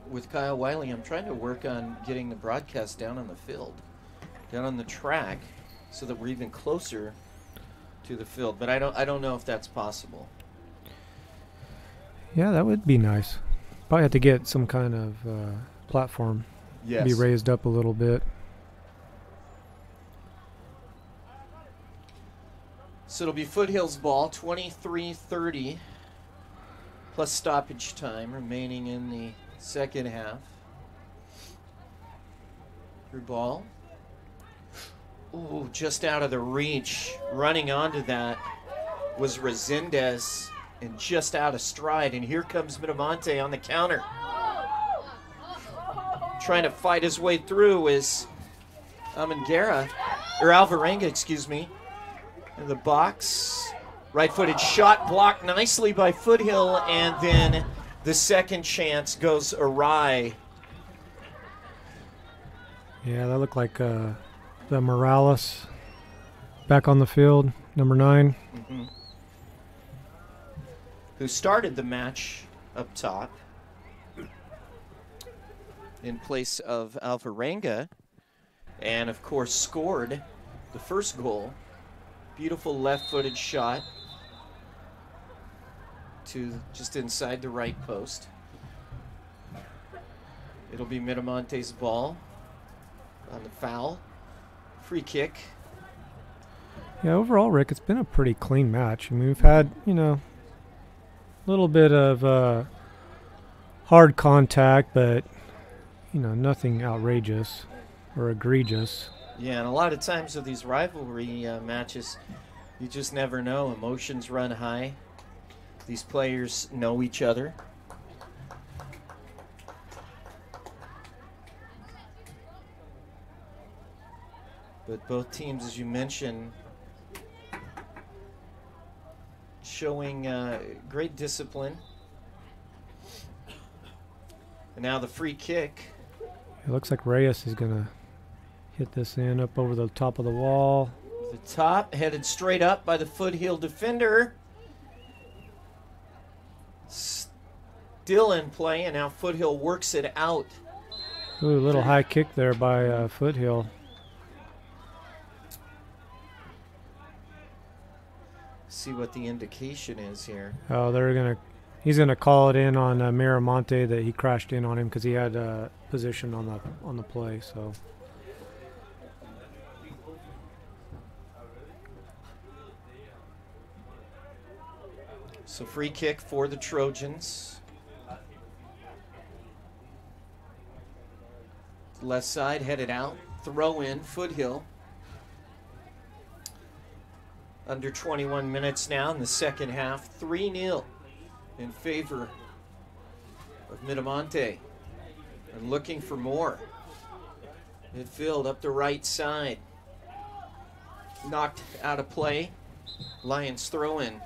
with Kyle Wiley. I'm trying to work on getting the broadcast down on the field, down on the track, so that we're even closer to the field, but I don't know if that's possible. Yeah, that would be nice. Probably have to get some kind of platform. Yes. Be raised up a little bit. So it'll be Foothill's ball, 23:30 plus stoppage time remaining in the second half. Through ball. Ooh, just out of the reach. Running onto that was Resendez and just out of stride. And here comes Miramonte on the counter. Trying to fight his way through is Alvarenga, excuse me. In the box. Right-footed shot blocked nicely by Foothill, and then the second chance goes awry. Yeah, that looked like the Morales back on the field, number 9. Mm-hmm. Who started the match up top in place of Alvarenga, and of course scored the first goal. Beautiful left-footed shot to just inside the right post. It'll be Miramonte's ball on the foul. Free kick. Yeah, overall, Rick, it's been a pretty clean match. I mean, we've had, a little bit of hard contact, but, nothing outrageous or egregious. Yeah, and a lot of times with these rivalry matches, you just never know. Emotions run high. These players know each other. But both teams, as you mentioned, showing great discipline. And now the free kick. It looks like Reyes is going to hit this in up over the top of the wall. The top, headed straight up by the Foothill defender. Still in play, and now Foothill works it out. Ooh, a little high kick there by Foothill. See what the indication is here. Oh, he's gonna call it in on Miramonte that he crashed in on him because he had position on the play. So free kick for the Trojans. Left side headed out. Throw in Foothill. Under 21 minutes now in the second half. 3-0 in favor of Miramonte. And looking for more. Midfield up the right side. Knocked out of play. Lions throw in.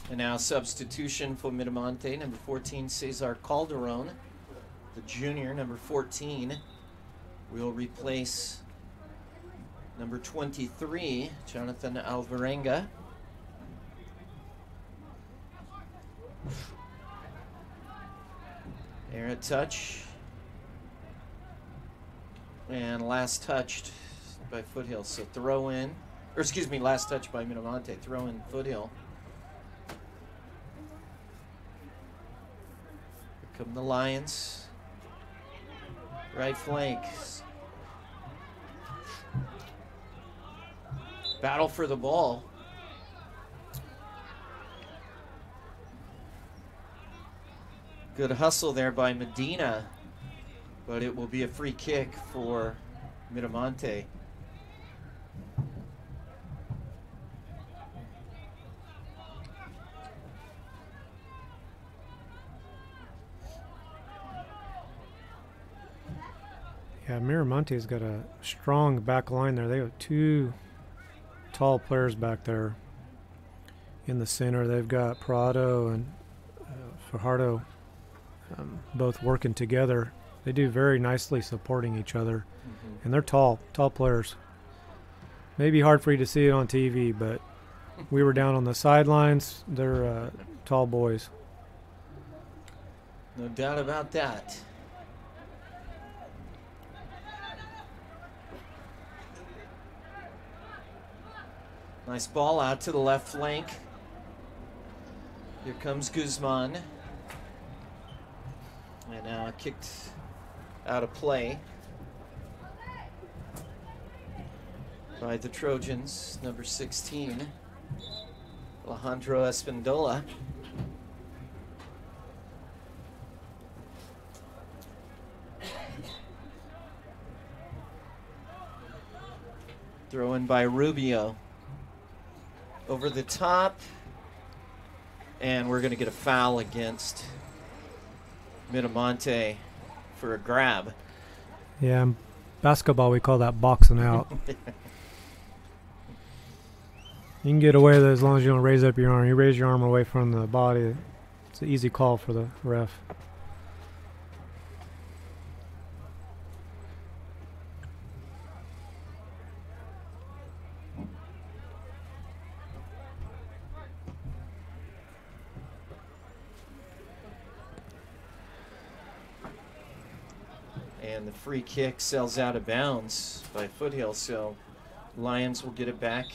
And now substitution for Miramonte, number 14, Cesar Calderon. The junior, number 14, will replace number 23, Jonathan Alvarenga. Air a touch. And last touched by Foothill. So throw in, or excuse me, last touch by Miramonte. Throw in Foothill. Come the Lions. Right flank. Battle for the ball. Good hustle there by Medina, but it will be a free kick for Miramonte. Yeah, Miramonte's got a strong back line there. They have 2 tall players back there in the center. They've got Prado and Fajardo both working together. They do very nicely supporting each other. Mm-hmm. And they're tall players. Maybe hard for you to see it on TV, but we were down on the sidelines. They're tall boys. No doubt about that. Nice ball out to the left flank. Here comes Guzman. And now kicked out of play by the Trojans, number 16, Alejandro Espindola. Throw in by Rubio. Over the top. And we're going to get a foul against Miramonte for a grab. Yeah, in basketball we call that boxing out. You can get away with it as long as you don't raise up your arm. You raise your arm away from the body, it's an easy call for the ref. And the free kick sails out of bounds by Foothill, so Lions will get it back,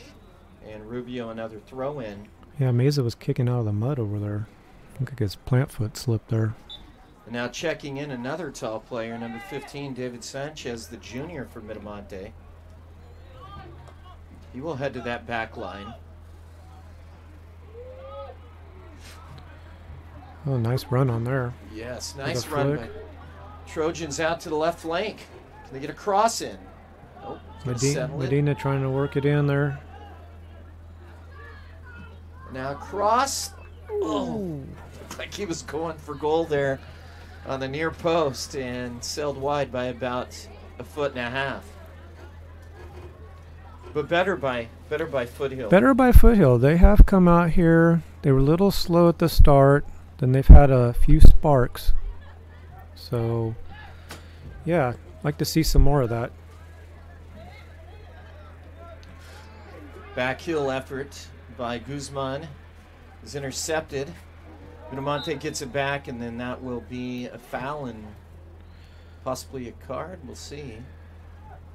and Rubio another throw in. Yeah, Meza was kicking out of the mud over there. I think his plant foot slipped there. And now checking in another tall player, number 15, David Sanchez, the junior for Miramonte. He will head to that back line. Oh, nice run on there. Yes, nice run by Trojans out to the left flank. Can they get a cross in? Nope. Medina trying to work it in there. Now cross. Oh, looked like he was going for goal there on the near post and sailed wide by about a foot and a half. But better by Foothill. Better by Foothill. They have come out here. They were a little slow at the start. Then they've had a few sparks. So, yeah, like to see some more of that. Backheel effort by Guzman is intercepted. Miramonte gets it back, and then that will be a foul and possibly a card. We'll see.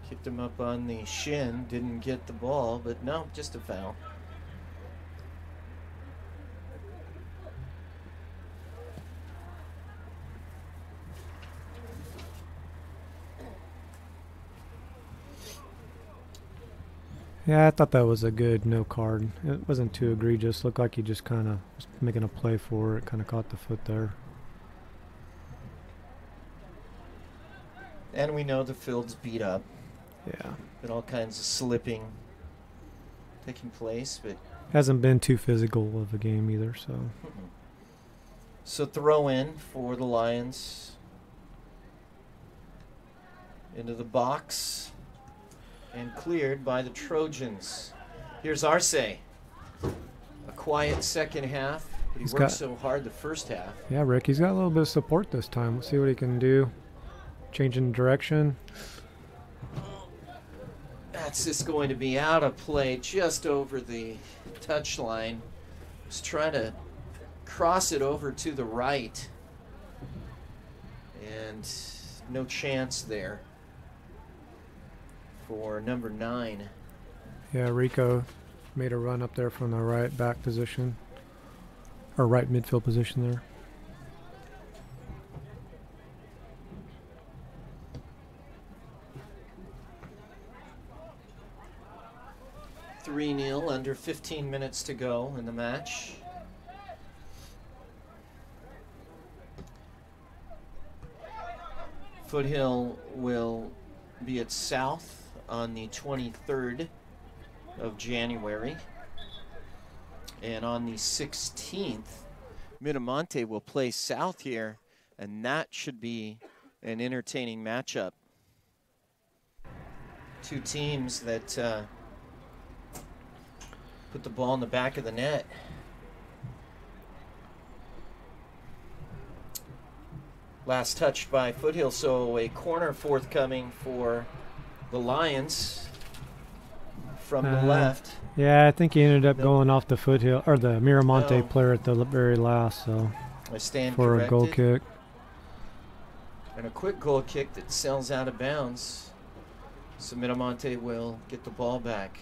Kicked him up on the shin, didn't get the ball, but no, just a foul. Yeah, I thought that was a good no card. It wasn't too egregious. Looked like he just kind of was making a play for it. Kind of caught the foot there. And we know the field's beat up. Yeah. Been all kinds of slipping taking place, but hasn't been too physical of a game either. So. So throw in for the Lions into the box. And cleared by the Trojans. Here's Arce. A quiet second half, but he worked so hard the first half. Yeah, Rick, he's got a little bit of support this time. Let's see what he can do. Changing direction. That's just going to be out of play just over the touchline. He's trying to cross it over to the right. And no chance there for number 9. Yeah, Rico made a run up there from the right back position, or right midfield position there. (3-0) under 15 minutes to go in the match. Foothill will be at South on the 23rd of January. And on the 16th, Miramonte will play South here, and that should be an entertaining matchup. Two teams that put the ball in the back of the net. Last touch by Foothill, so a corner forthcoming for the Lions from the left. Yeah, I think he ended up going off the Foothill, or the Miramonte player at the very last, so I stand for corrected. a goal kick. And a quick goal kick that sails out of bounds. So Miramonte will get the ball back.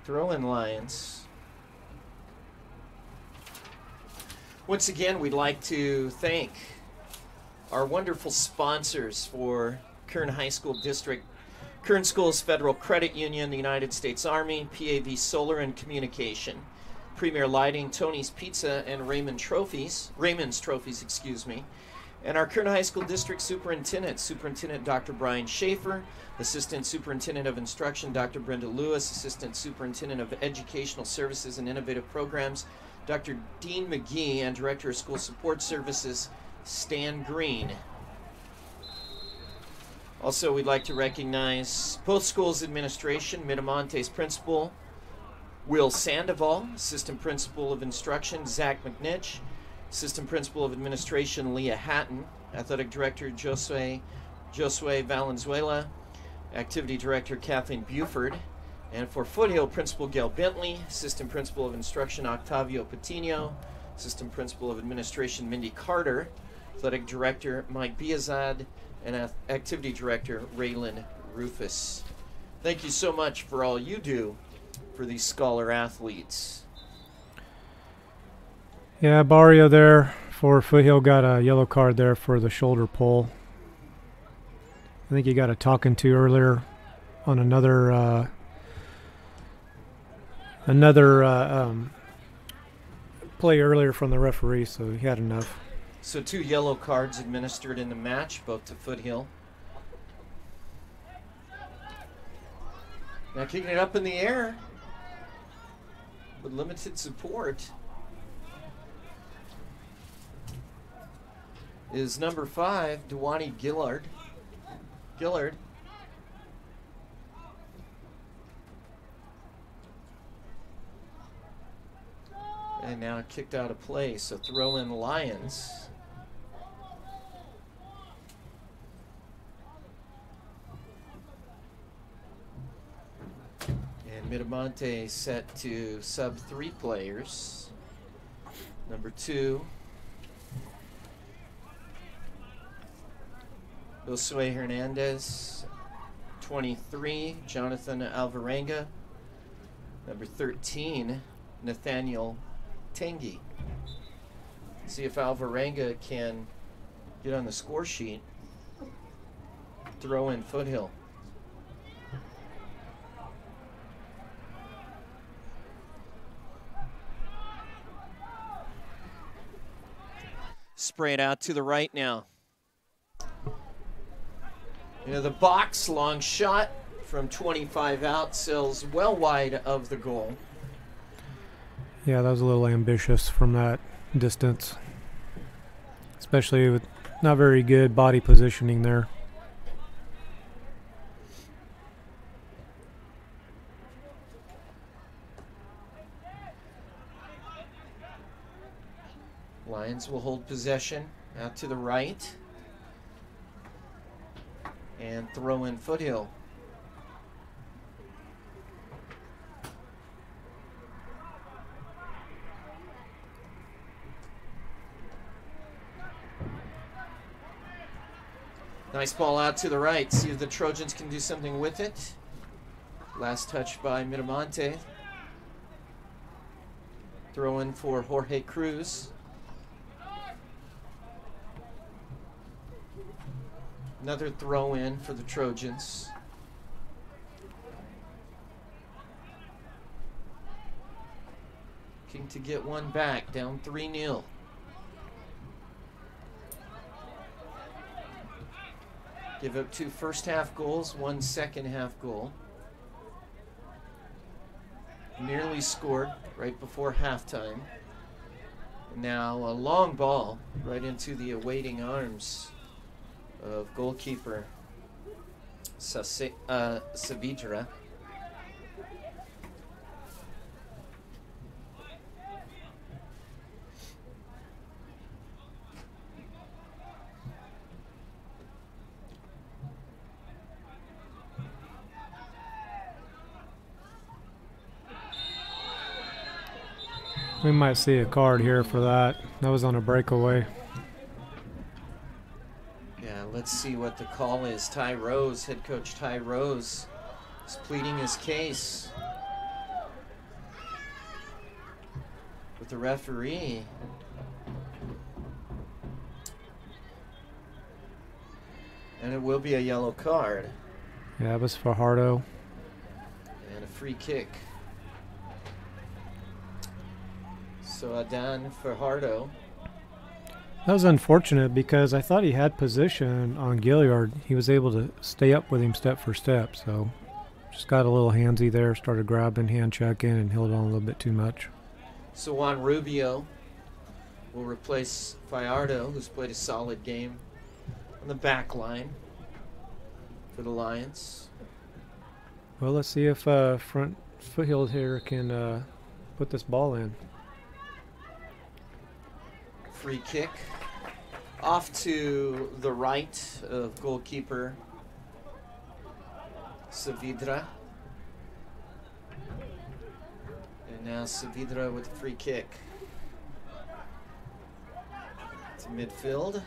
Throw-in Lions. Once again, we'd like to thank our wonderful sponsors for Kern High School District, Kern Schools Federal Credit Union, the United States Army, PAV Solar and Communication, Premier Lighting, Tony's Pizza, and Raymond's Trophies, excuse me. And our Kern High School District Superintendent, Superintendent Dr. Brian Schaefer, Assistant Superintendent of Instruction, Dr. Brenda Lewis, Assistant Superintendent of Educational Services and Innovative Programs, Dr. Dean McGee, and Director of School Support Services, Stan Green. Also, we'd like to recognize both schools' administration, Miramonte's principal, Will Sandoval, Assistant Principal of Instruction, Zach McNitch, Assistant Principal of Administration, Leah Hatton, Athletic Director, Josue Valenzuela, Activity Director, Kathleen Buford, and for Foothill, Principal Gail Bentley, Assistant Principal of Instruction, Octavio Patino, Assistant Principal of Administration, Mindy Carter, Athletic Director, Mike Biazad, and Activity Director, Raylan Rufus. Thank you so much for all you do for these scholar athletes. Yeah, Barrio there for Foothill got a yellow card there for the shoulder pull. I think he got a talking to earlier on another play earlier from the referee, so he had enough. So 2 yellow cards administered in the match, both to Foothill. Now kicking it up in the air with limited support is number 5, Dewani Gillard. And now kicked out of play, so throw in Lions. And Miramonte set to sub 3 players. Number 2, Josue Hernandez. 23, Jonathan Alvarenga. Number 13, Nathaniel Tengi. See if Alvarenga can get on the score sheet. Throw in Foothill. Spray it out to the right now. Into the box, long shot from 25 out, sails well wide of the goal. Yeah, that was a little ambitious from that distance, especially with not very good body positioning there. Lions will hold possession out to the right and throw in Foothill. Nice ball out to the right. See if the Trojans can do something with it. Last touch by Miramonte. Throw in for Jorge Cruz. Another throw in for the Trojans. Looking to get one back, down 3-0. Give up 2 first half goals, 1 second half goal. Nearly scored right before halftime. Now a long ball right into the awaiting arms of goalkeeper Saavedra. We might see a card here for that. That was on a breakaway. Yeah, let's see what the call is. Ty Rose, head coach Ty Rose, is pleading his case with the referee. And it will be a yellow card. Yeah, it was Fajardo. And a free kick. So Adan Fajardo. That was unfortunate because I thought he had position on Gilliard. He was able to stay up with him step for step. So just got a little handsy there, started grabbing, hand checking, and held on a little bit too much. So Juan Rubio will replace Fajardo, who's played a solid game on the back line for the Lions. Well, let's see if front Foothill here can put this ball in. Free kick off to the right of goalkeeper Saavedra. And now Saavedra with a free kick to midfield.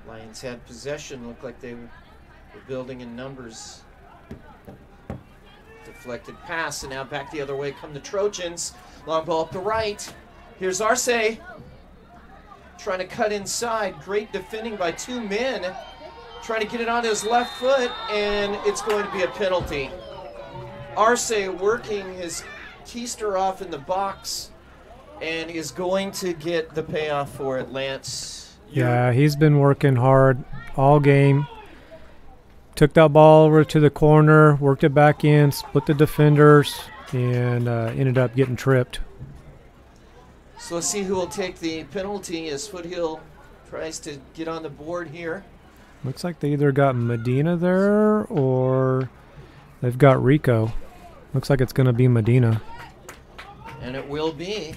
Lions had possession, looked like they were building in numbers. Deflected pass, and now back the other way come the Trojans. Long ball up the right. Here's Arce trying to cut inside. Great defending by two men. Trying to get it on his left foot, and it's going to be a penalty. Arce working his keister off in the box and is going to get the payoff for it, Lance. Yeah, he's been working hard all game. Took that ball over to the corner, worked it back in, split the defenders, and ended up getting tripped. So let's see who will take the penalty as Foothill tries to get on the board here. Looks like they either got Medina there or they've got Rico. Looks like it's going to be Medina. And it will be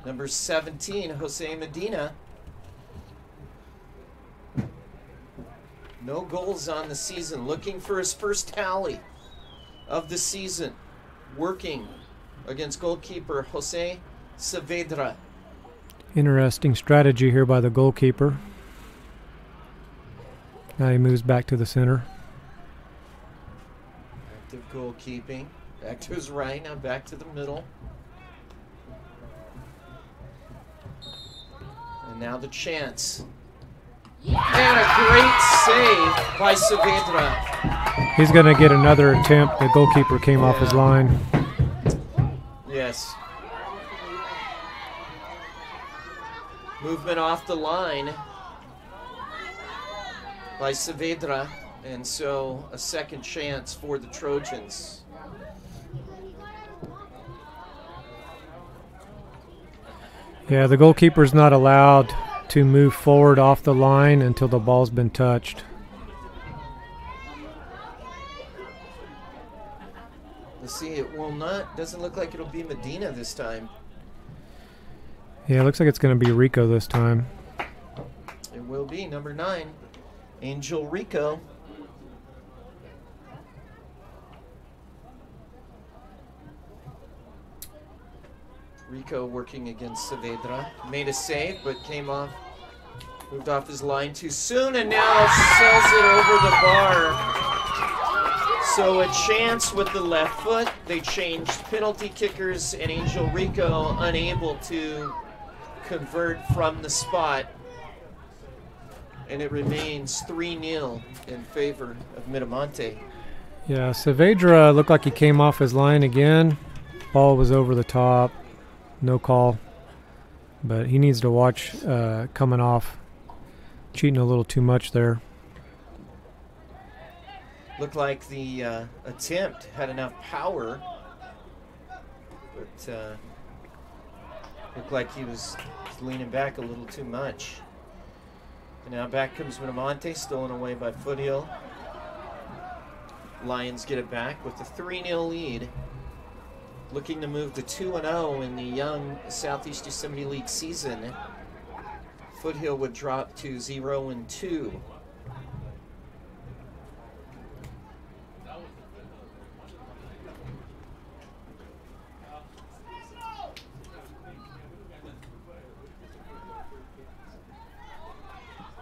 number 17, Jose Medina. No goals on the season. Looking for his first tally of the season. Working against goalkeeper Jose Saavedra. Interesting strategy here by the goalkeeper. Now he moves back to the center. Active goalkeeping. Back to his right, now back to the middle. And now the chance. And a great save by Saavedra. He's going to get another attempt. The goalkeeper came off his line. Yes. Movement off the line by Saavedra, and so a second chance for the Trojans. Yeah, the goalkeeper's not allowed to move forward off the line until the ball's been touched. Let's see, it will not, doesn't look like it'll be Medina this time. Yeah, it looks like it's going to be Rico this time. It will be number 9, Angel Rico. Rico working against Saavedra. Made a save, but came off, moved off his line too soon, and now sells it over the bar. So a chance with the left foot. They changed penalty kickers, and Angel Rico unable to convert from the spot. And it remains 3-0 in favor of Miramonte. Yeah, Saavedra looked like he came off his line again. Ball was over the top. No call. But he needs to watch coming off. Cheating a little too much there. Looked like the attempt had enough power, but looked like he was leaning back a little too much. And now back comes Miramonte, stolen away by Foothill. Lions get it back with the 3-0 lead. looking to move to 2-0 in the young Southeast Yosemite League season. Foothill would drop to 0-2.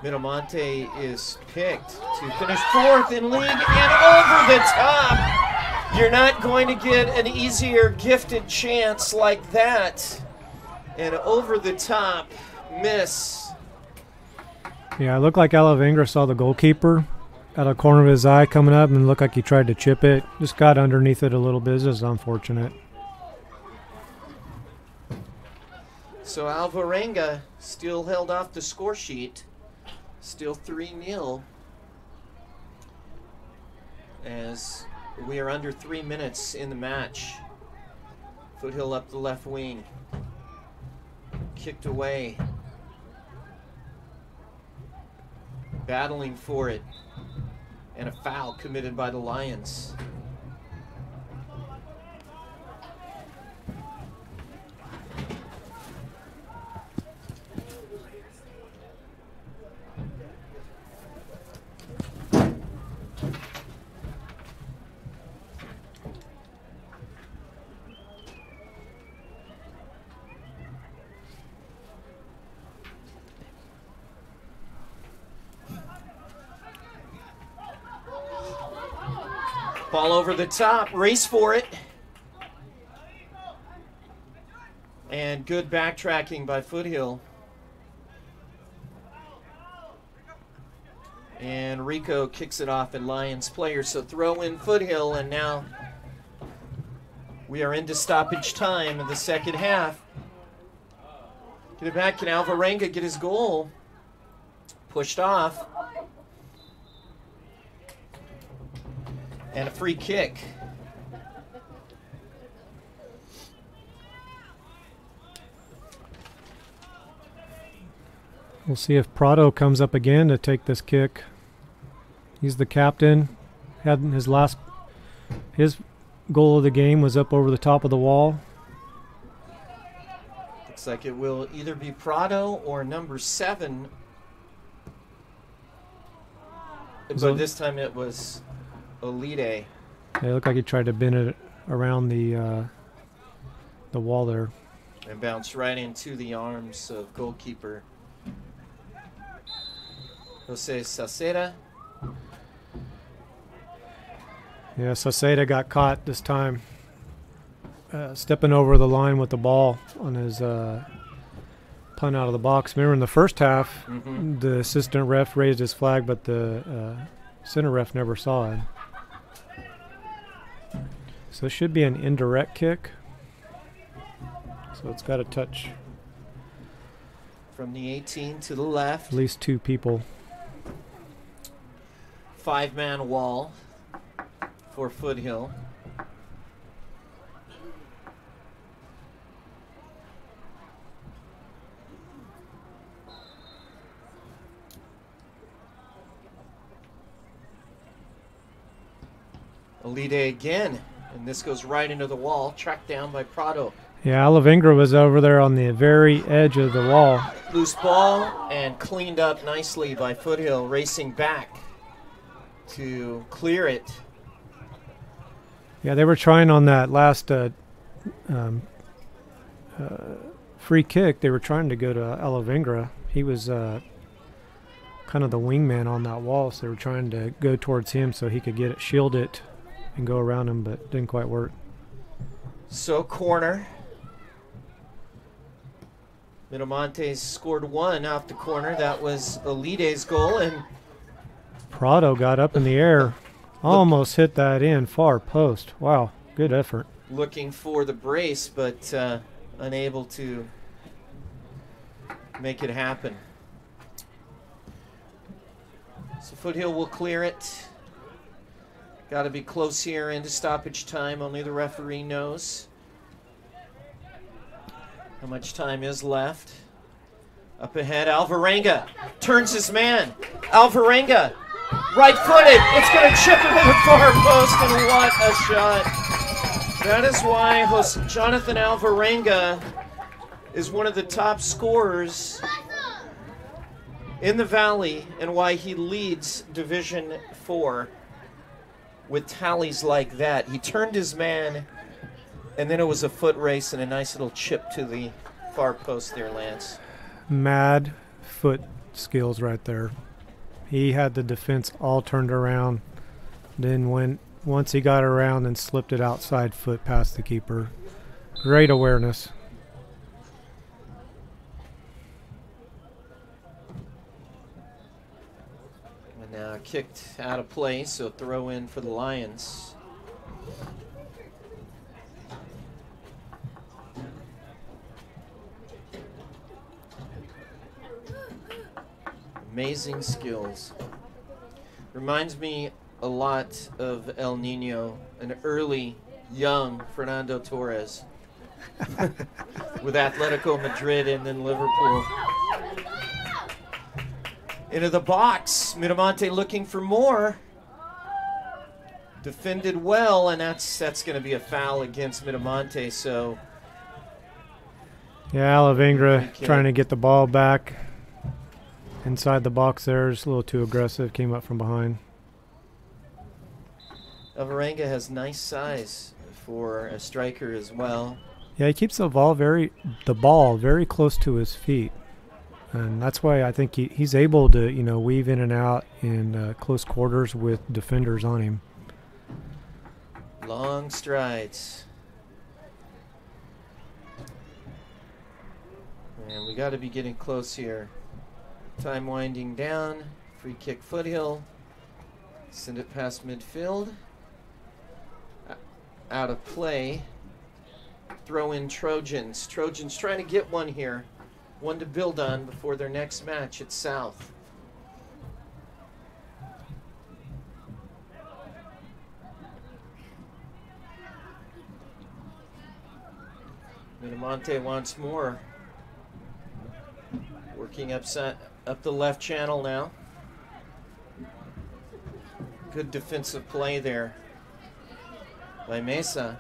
Miramonte is picked to finish 4th in league and over the top. You're not going to get an easier gifted chance like that. And over the top miss. Yeah, it looked like Alavengra saw the goalkeeper out of the corner of his eye coming up and looked like he tried to chip it. Just got underneath it a little bit. This is unfortunate. So Alvarenga still held off the score sheet. Still 3-0 as we are under 3 minutes in the match. Foothill up the left wing. Kicked away. Battling for it. And a foul committed by the Lions. Ball over the top, race for it. And good backtracking by Foothill. And Rico kicks it off at Lions player. So throw in Foothill, and now we are into stoppage time in the second half. Get it back. Can Alvarenga get his goal? Pushed off. And a free kick. We'll see if Prado comes up again to take this kick. He's the captain. Had his goal of the game was up over the top of the wall. Looks like it will either be Prado or number 7. But this time it was Olide. Yeah, it looked like he tried to bend it around the wall there. And bounced right into the arms of goalkeeper Jose Saceda. Yeah, Saceda got caught this time. Stepping over the line with the ball on his punt out of the box. Remember in the first half, the assistant ref raised his flag, but the center ref never saw it. So it should be an indirect kick. So it's got to touch from the 18 to the left. At least 2 people. 5-man wall for Foothill. Olide again, and this goes right into the wall, tracked down by Prado. Yeah, Alavengra was over there on the very edge of the wall. Loose ball and cleaned up nicely by Foothill, racing back to clear it. Yeah, they were trying on that last free kick. They were trying to go to Alavengra. He was kind of the wingman on that wall, so they were trying to go towards him so he could get it, shield it, and go around him, but it didn't quite work. So corner. Miramonte scored 1 off the corner. That was Olide's goal, and Prado got up in the air, almost hit that in far post. Wow, good effort. Looking for the brace, but unable to make it happen. So Foothill will clear it. Got to be close here into stoppage time. Only the referee knows how much time is left. Up ahead, Alvarenga turns his man. Alvarenga, right-footed. It's going to chip into the far post, and what a shot. That is why Jonathan Alvarenga is one of the top scorers in the Valley and why he leads Division 4 with tallies like that. He turned his man, and then it was a foot race and a nice little chip to the far post there, Lance. Mad foot skills right there. He had the defense all turned around. Then once he got around and slipped it outside foot past the keeper. Great awareness. And now kicked out of play, so throw in for the Lions. Amazing skills. Reminds me a lot of El Nino, an early, young Fernando Torres with Atletico Madrid and then Liverpool. Into the box, Miramonte looking for more. Defended well, and that's going to be a foul against Miramonte, so. Yeah, Alavengra trying to get the ball back. Inside the box there, just a little too aggressive, came up from behind. Alvarenga has nice size for a striker as well. Yeah, he keeps the ball very close to his feet. And that's why I think he's able to, weave in and out in close quarters with defenders on him. Long strides. And we got to be getting close here. Time winding down. Free kick Foothill. Send it past midfield. Out of play. Throw in Trojans. Trojans trying to get one here. One to build on before their next match at South. Miramonte wants more. Working up the left channel now. Good defensive play there by Mesa.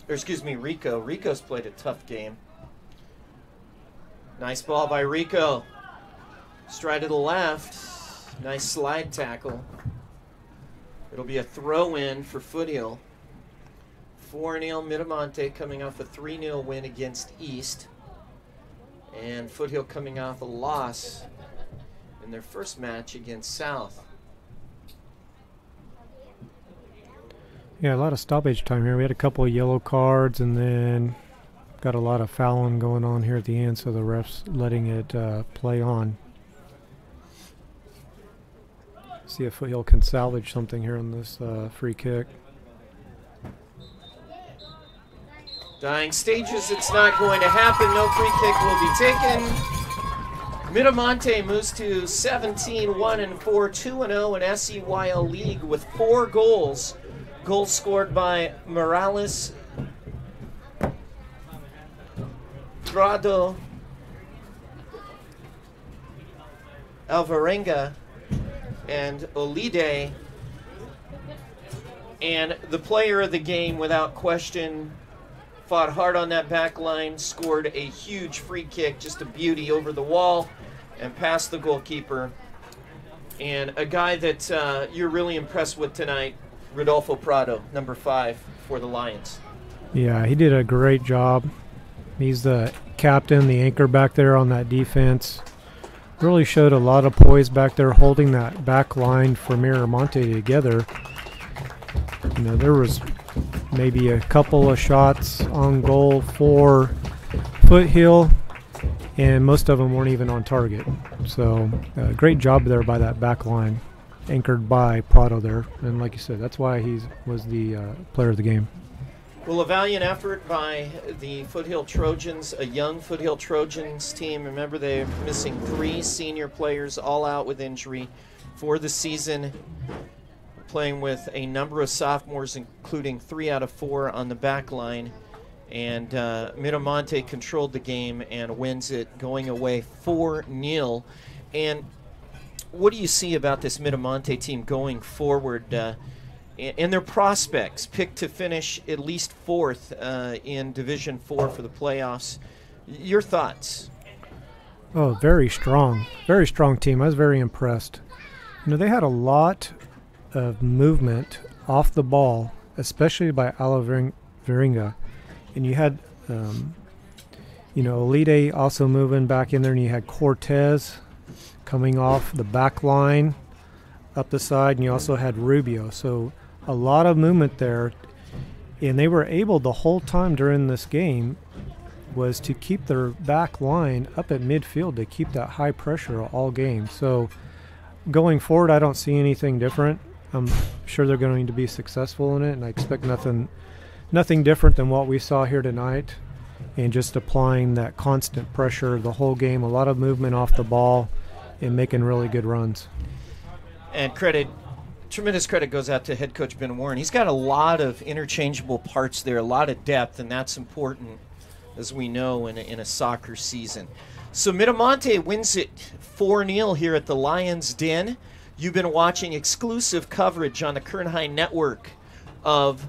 Or excuse me, Rico. Rico's played a tough game. Nice ball by Rico. Stride to the left. Nice slide tackle. It'll be a throw-in for Foothill. 4-0 Miramonte coming off a 3-0 win against East. And Foothill coming off a loss in their first match against South. Yeah, a lot of stoppage time here. We had a couple of yellow cards and then got a lot of fouling going on here at the end, so the ref's letting it play on. See if Foothill can salvage something here on this free kick. Dying stages, it's not going to happen. No free kick will be taken. Miramonte moves to 17-1-4, 2-0 in SEYL League with 4 goals. Goals scored by Morales, Prado, Alvarenga, and Olide. And the player of the game, without question, fought hard on that back line, scored a huge free kick, just a beauty over the wall, and past the goalkeeper. And a guy that you're really impressed with tonight, Rodolfo Prado, number 5 for the Lions. Yeah, he did a great job. He's the captain, the anchor back there on that defense. Really showed a lot of poise back there, holding that back line for Miramonte together. There was maybe a couple of shots on goal for Foothill, and most of them weren't even on target. So great job there by that back line, anchored by Prado there. And like you said, that's why he was the player of the game. Well, a valiant effort by the Foothill Trojans, a young Foothill Trojans team. Remember, they're missing 3 senior players, all out with injury for the season. Playing with a number of sophomores, including 3 out of 4 on the back line. And Miramonte controlled the game and wins it, going away 4-0. And what do you see about this Miramonte team going forward? and their prospects picked to finish at least fourth in Division 4 for the playoffs. Your thoughts? Oh, very strong team. I was very impressed. They had a lot of movement off the ball, especially by Veringa. And you had, Elite also moving back in there, and you had Cortez coming off the back line up the side, and you also had Rubio. So a lot of movement there, and they were able the whole time during this game was to keep their back line up at midfield, to keep that high pressure all game. So going forward, I don't see anything different. I'm sure they're going to be successful in it, and I expect nothing different than what we saw here tonight, and just applying that constant pressure the whole game, a lot of movement off the ball, and making really good runs. And tremendous credit goes out to head coach Ben Warren. He's got a lot of interchangeable parts there, a lot of depth, and that's important, as we know, in a soccer season. So Miramonte wins it 4-0 here at the Lions Den. You've been watching exclusive coverage on the Kern High Network of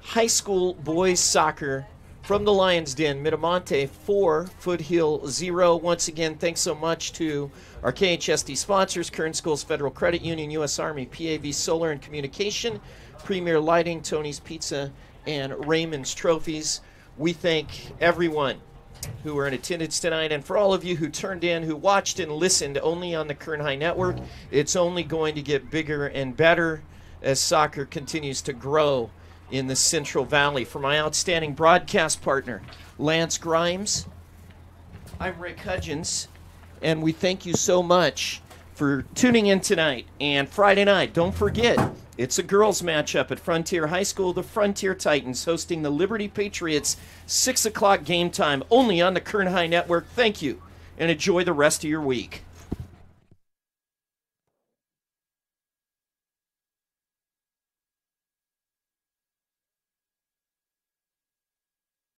high school boys soccer from the Lions Den. Miramonte 4, Foothill 0. Once again, thanks so much to our KHSD sponsors, Kern Schools Federal Credit Union, U.S. Army, PAV Solar and Communication, Premier Lighting, Tony's Pizza, and Raymond's Trophies. We thank everyone who were in attendance tonight, and for all of you who turned in, who watched and listened only on the Kern High Network. It's only going to get bigger and better as soccer continues to grow in the Central Valley. For my outstanding broadcast partner, Lance Grimes, I'm Rick Hudgens, and we thank you so much for tuning in tonight and Friday night. Don't forget, it's a girls matchup at Frontier High School. The Frontier Titans hosting the Liberty Patriots, 6 o'clock game time, only on the Kern High Network. Thank you, and enjoy the rest of your week.